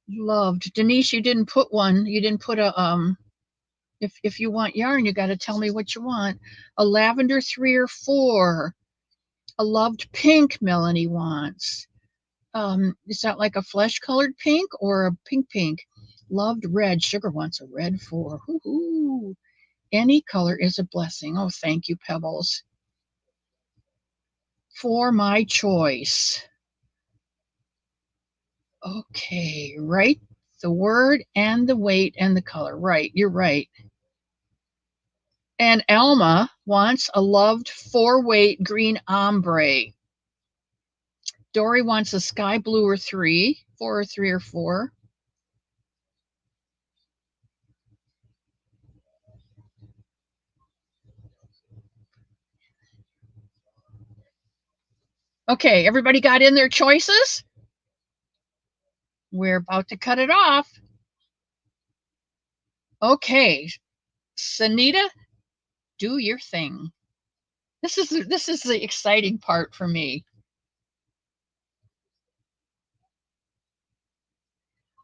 A: Loved. Denise, you didn't put one. You didn't put a if you want yarn, you got to tell me what you want. A lavender 3 or 4. A loved pink, Melanie wants. Is that like a flesh colored pink or a pink pink? Loved red. Sugar wants a red 4. Hoo-hoo. Any color is a blessing. Oh, thank you, Pebbles. For my choice. Okay, right. The word and the weight and the color. Right, you're right. And Alma wants a loved 4-weight green ombre. Dory wants a sky blue or 3, 4 or 3 or 4. Okay, everybody got in their choices? We're about to cut it off. Okay, Sanita, do your thing. This is the exciting part for me.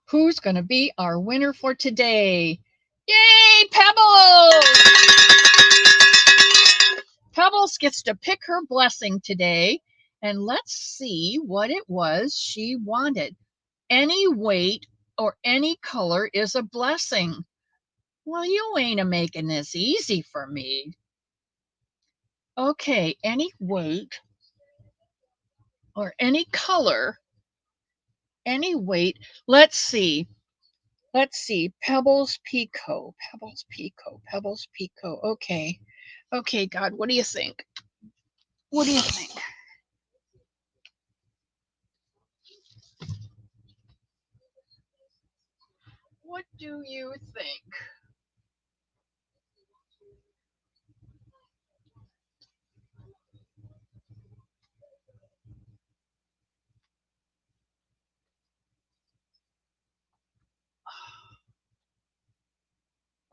A: Who's going to be our winner for today? Yay, Pebbles! Pebbles gets to pick her blessing today, and let's see what it was she wanted. Any weight or any color is a blessing. Well, you ain't a making this easy for me. Okay, any weight or any color, any weight. Let's see. Let's see. Pebbles Pico. Pebbles Pico. Pebbles Pico. Okay. Okay, God, what do you think? What do you think? What do you think?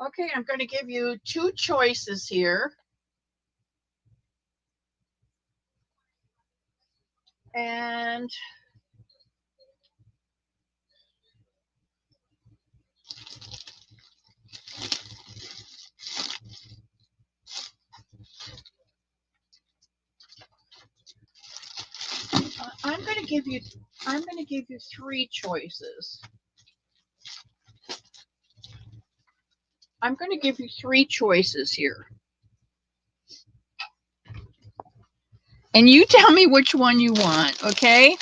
A: Okay, I'm going to give you 2 choices here. And I'm going to give you 3 choices. I'm going to give you 3 choices here. And you tell me which one you want, okay?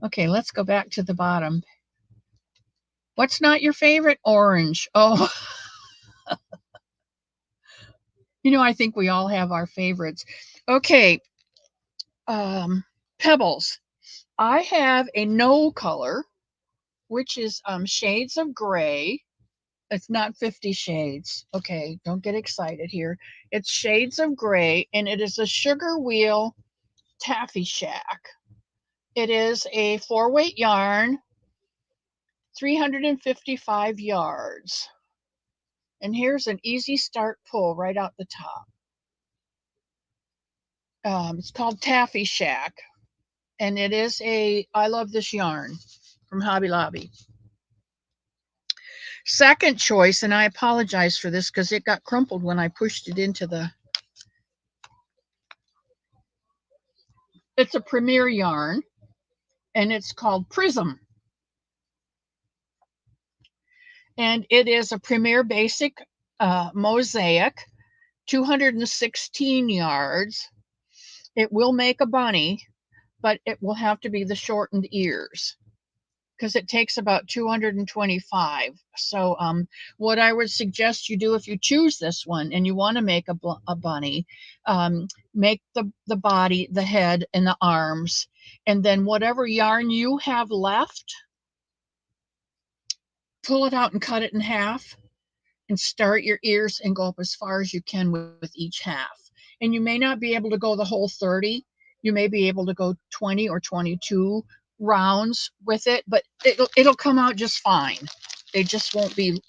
A: Okay, let's go back to the bottom. What's not your favorite? Orange. Oh, I think we all have our favorites. Okay, Pebbles. I have a no color, which is shades of gray. It's not 50 shades. Okay, don't get excited here. It's shades of gray, and it is a sugar wheel taffy shack. It is a 4-weight yarn, 355 yards. And here's an easy start pull right out the top. It's called Taffy Shack, and it is I love this yarn from Hobby Lobby. Second choice, and I apologize for this because it got crumpled when I pushed it into the... It's a Premier yarn, and it's called Prism. And it is a Premier Basic Mosaic, 216 yards. It will make a bunny, but it will have to be the shortened ears because it takes about 225. So what I would suggest you do if you choose this one and you want to make a bunny, make the body, the head, and the arms, and then whatever yarn you have left, pull it out and cut it in half and start your ears and go up as far as you can with each half. And you may not be able to go the whole 30. You may be able to go 20 or 22 rounds with it, but it'll come out just fine. They just won't be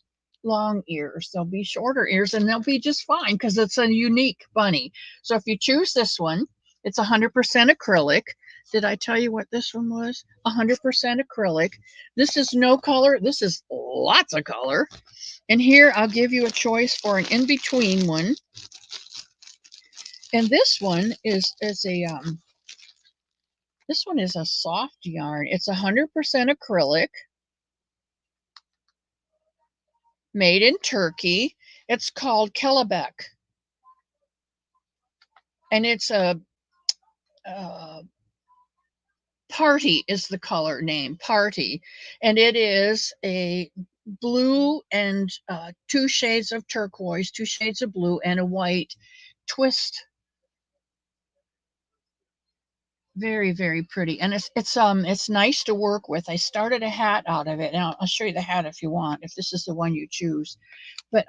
A: long ears. They'll be shorter ears, and they'll be just fine because it's a unique bunny. So if you choose this one, it's 100% acrylic. Did I tell you what this one was? 100% acrylic. This is no color. This is lots of color. And here I'll give you a choice for an in-between one. And this one is a soft yarn. It's 100% acrylic, made in Turkey. It's called Kelebek, and it's a Party is the color name, Party, and it is a blue and 2 shades of turquoise, 2 shades of blue, and a white twist. Very, very pretty, and it's nice to work with. I started a hat out of it, and I'll show you the hat if you want, if this is the one you choose. But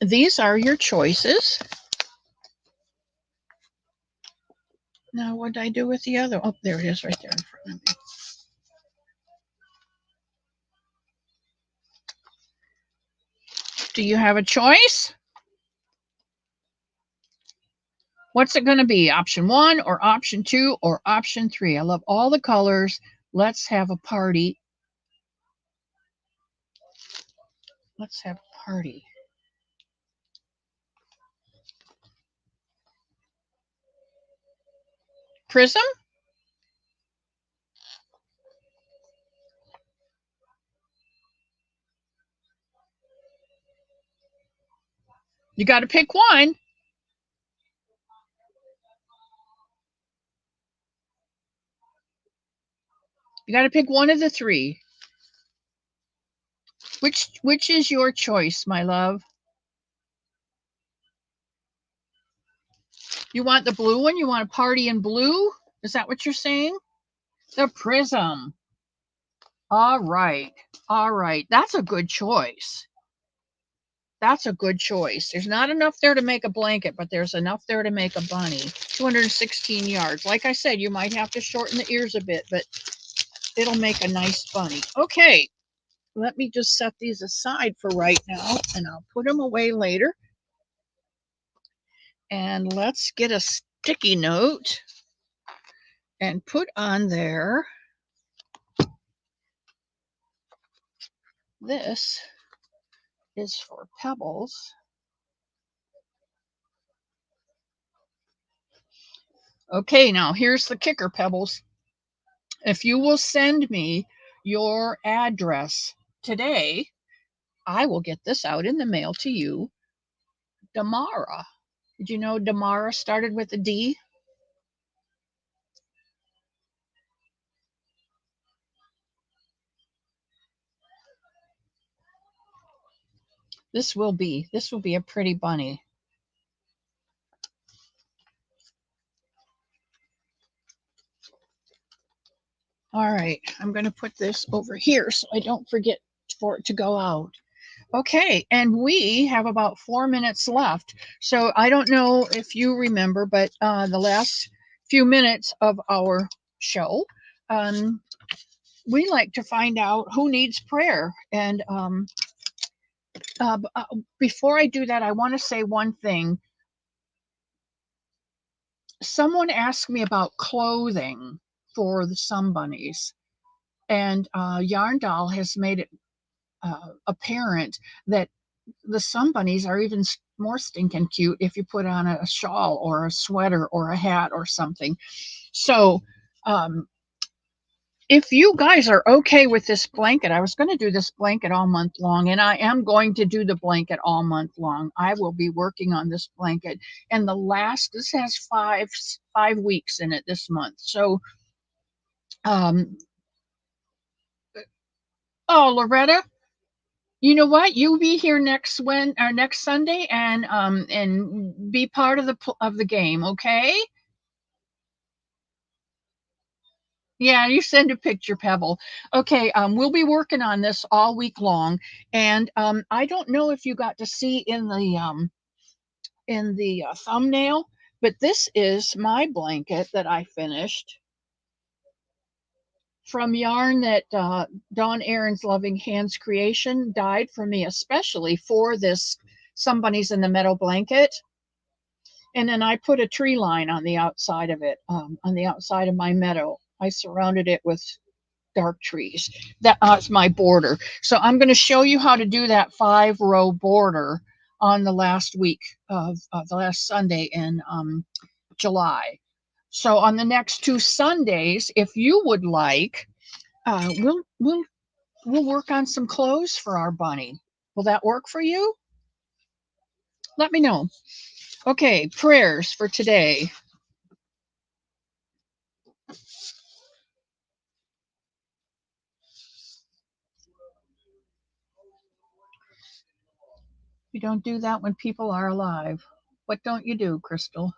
A: these are your choices. Now, what did I do with the other? Oh, there it is, right there in front of me. Do you have a choice? What's it going to be? Option 1 or option 2 or option 3? I love all the colors. Let's have a party. Let's have a party. Prism? You got to pick one. You got to pick one of the 3. Which is your choice, my love? You want the blue one? You want a party in blue? Is that what you're saying? The Prism. All right. All right. That's a good choice. That's a good choice. There's not enough there to make a blanket, but there's enough there to make a bunny. 216 yards. Like I said, you might have to shorten the ears a bit, but it'll make a nice bunny. Okay. Let me just set these aside for right now, and I'll put them away later. And let's get a sticky note and put on there. This is for Pebbles. Okay, now here's the kicker, Pebbles. If you will send me your address today, I will get this out in the mail to you tomorrow. Did you know Damara started with a D? This will be a pretty bunny. All right, I'm going to put this over here so I don't forget for it to go out. Okay, and we have about 4 minutes left. So I don't know if you remember, but the last few minutes of our show, we like to find out who needs prayer. And Before I do that, I want to say one thing. Someone asked me about clothing for the Somebunnies, and Yarn Doll has made it apparent that the Somebunnies are even more stinking cute if you put on a shawl or a sweater or a hat or something. So, um, if you guys are okay with this blanket, I was going to do this blanket all month long, and I am going to do the blanket all month long. I will be working on this blanket, and this has five weeks in it this month. So, um, oh, Loretta, you know what? You be here next Sunday, and be part of the game, okay? Yeah, you send a picture, Pebble. Okay, we'll be working on this all week long, and I don't know if you got to see in the thumbnail, but this is my blanket that I finished from yarn that Dawn Aaron's Loving Hands Creation dyed for me, especially for this Somebody's in the Meadow blanket. And then I put a tree line on the outside of it, on the outside of my meadow. I surrounded it with dark trees. That's my border. So I'm going to show you how to do that 5-row border on the last week of the last Sunday in July. So on the next 2 Sundays, if you would like, we'll work on some clothes for our bunny. Will that work for you? Let me know. Okay, prayers for today. You don't do that when people are alive. What don't you do, Crystal?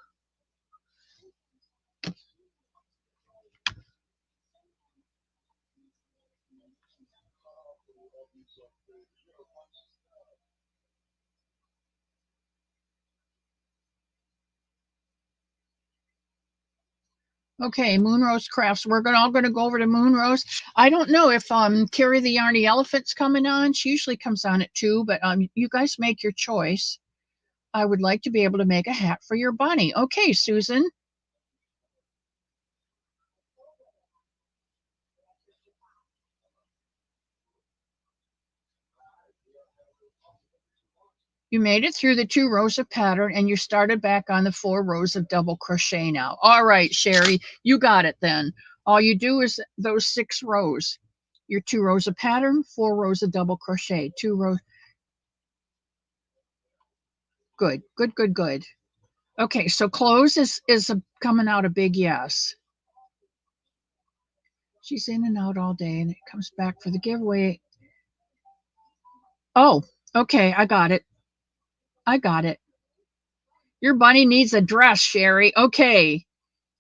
A: Okay, Moonrose Crafts. We're all going to go over to Moonrose. I don't know if Carrie the Yarny Elephant's coming on. She usually comes on at 2, but you guys make your choice. I would like to be able to make a hat for your bunny. Okay, Susan. You made it through the 2 rows of pattern and you started back on the 4 rows of double crochet now. All right, Sherry, you got it then. All you do is those 6 rows. Your 2 rows of pattern, 4 rows of double crochet, 2 rows. Good, good, good, good. Okay, so close is coming out a big yes. She's in and out all day and it comes back for the giveaway. Oh, okay, I got it. I got it. Your bunny needs a dress, Sherry. Okay.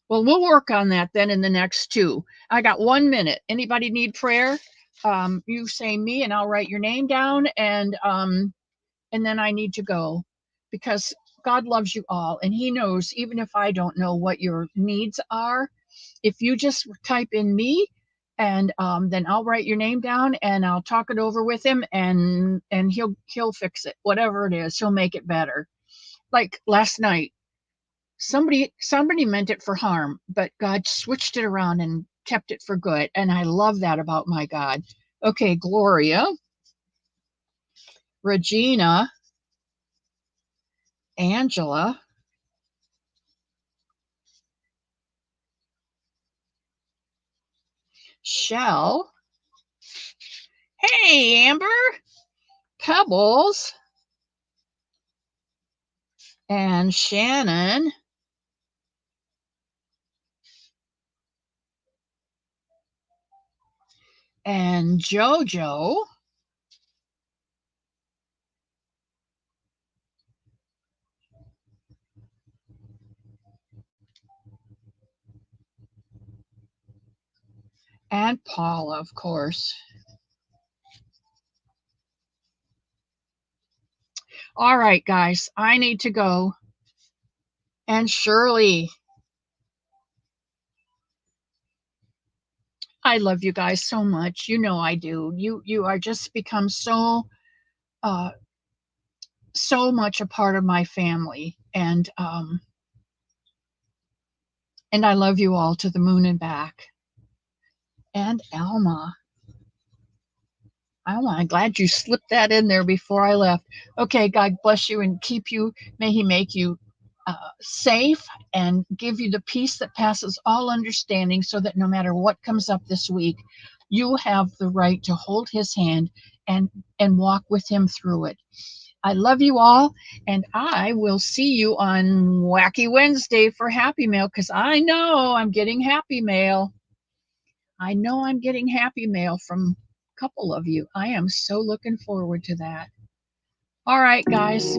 A: Well, we'll work on that then in the next 2. I got 1 minute. Anybody need prayer? You say me and I'll write your name down, and then I need to go because God loves you all and he knows even if I don't know what your needs are. If you just type in me, and then I'll write your name down and I'll talk it over with him, and he'll fix it. Whatever it is, he'll make it better. Like last night, somebody meant it for harm, but God switched it around and kept it for good. And I love that about my God. Okay, Gloria, Regina, Angela, Shell. Hey, Amber, Pebbles, and Shannon, and JoJo, and Paula, of course. All right, guys, I need to go. And Shirley, I love you guys so much. You know I do. You are just become so uh so much a part of my family, and I love you all to the moon and back. And Alma, I'm glad you slipped that in there before I left. Okay, God bless you and keep you. May He make you safe and give you the peace that passes all understanding, so that no matter what comes up this week, you have the right to hold His hand and walk with Him through it. I love you all, and I will see you on Wacky Wednesday for Happy Mail, because I know I'm getting Happy Mail. I know I'm getting Happy Mail from a couple of you. I am so looking forward to that. All right, guys.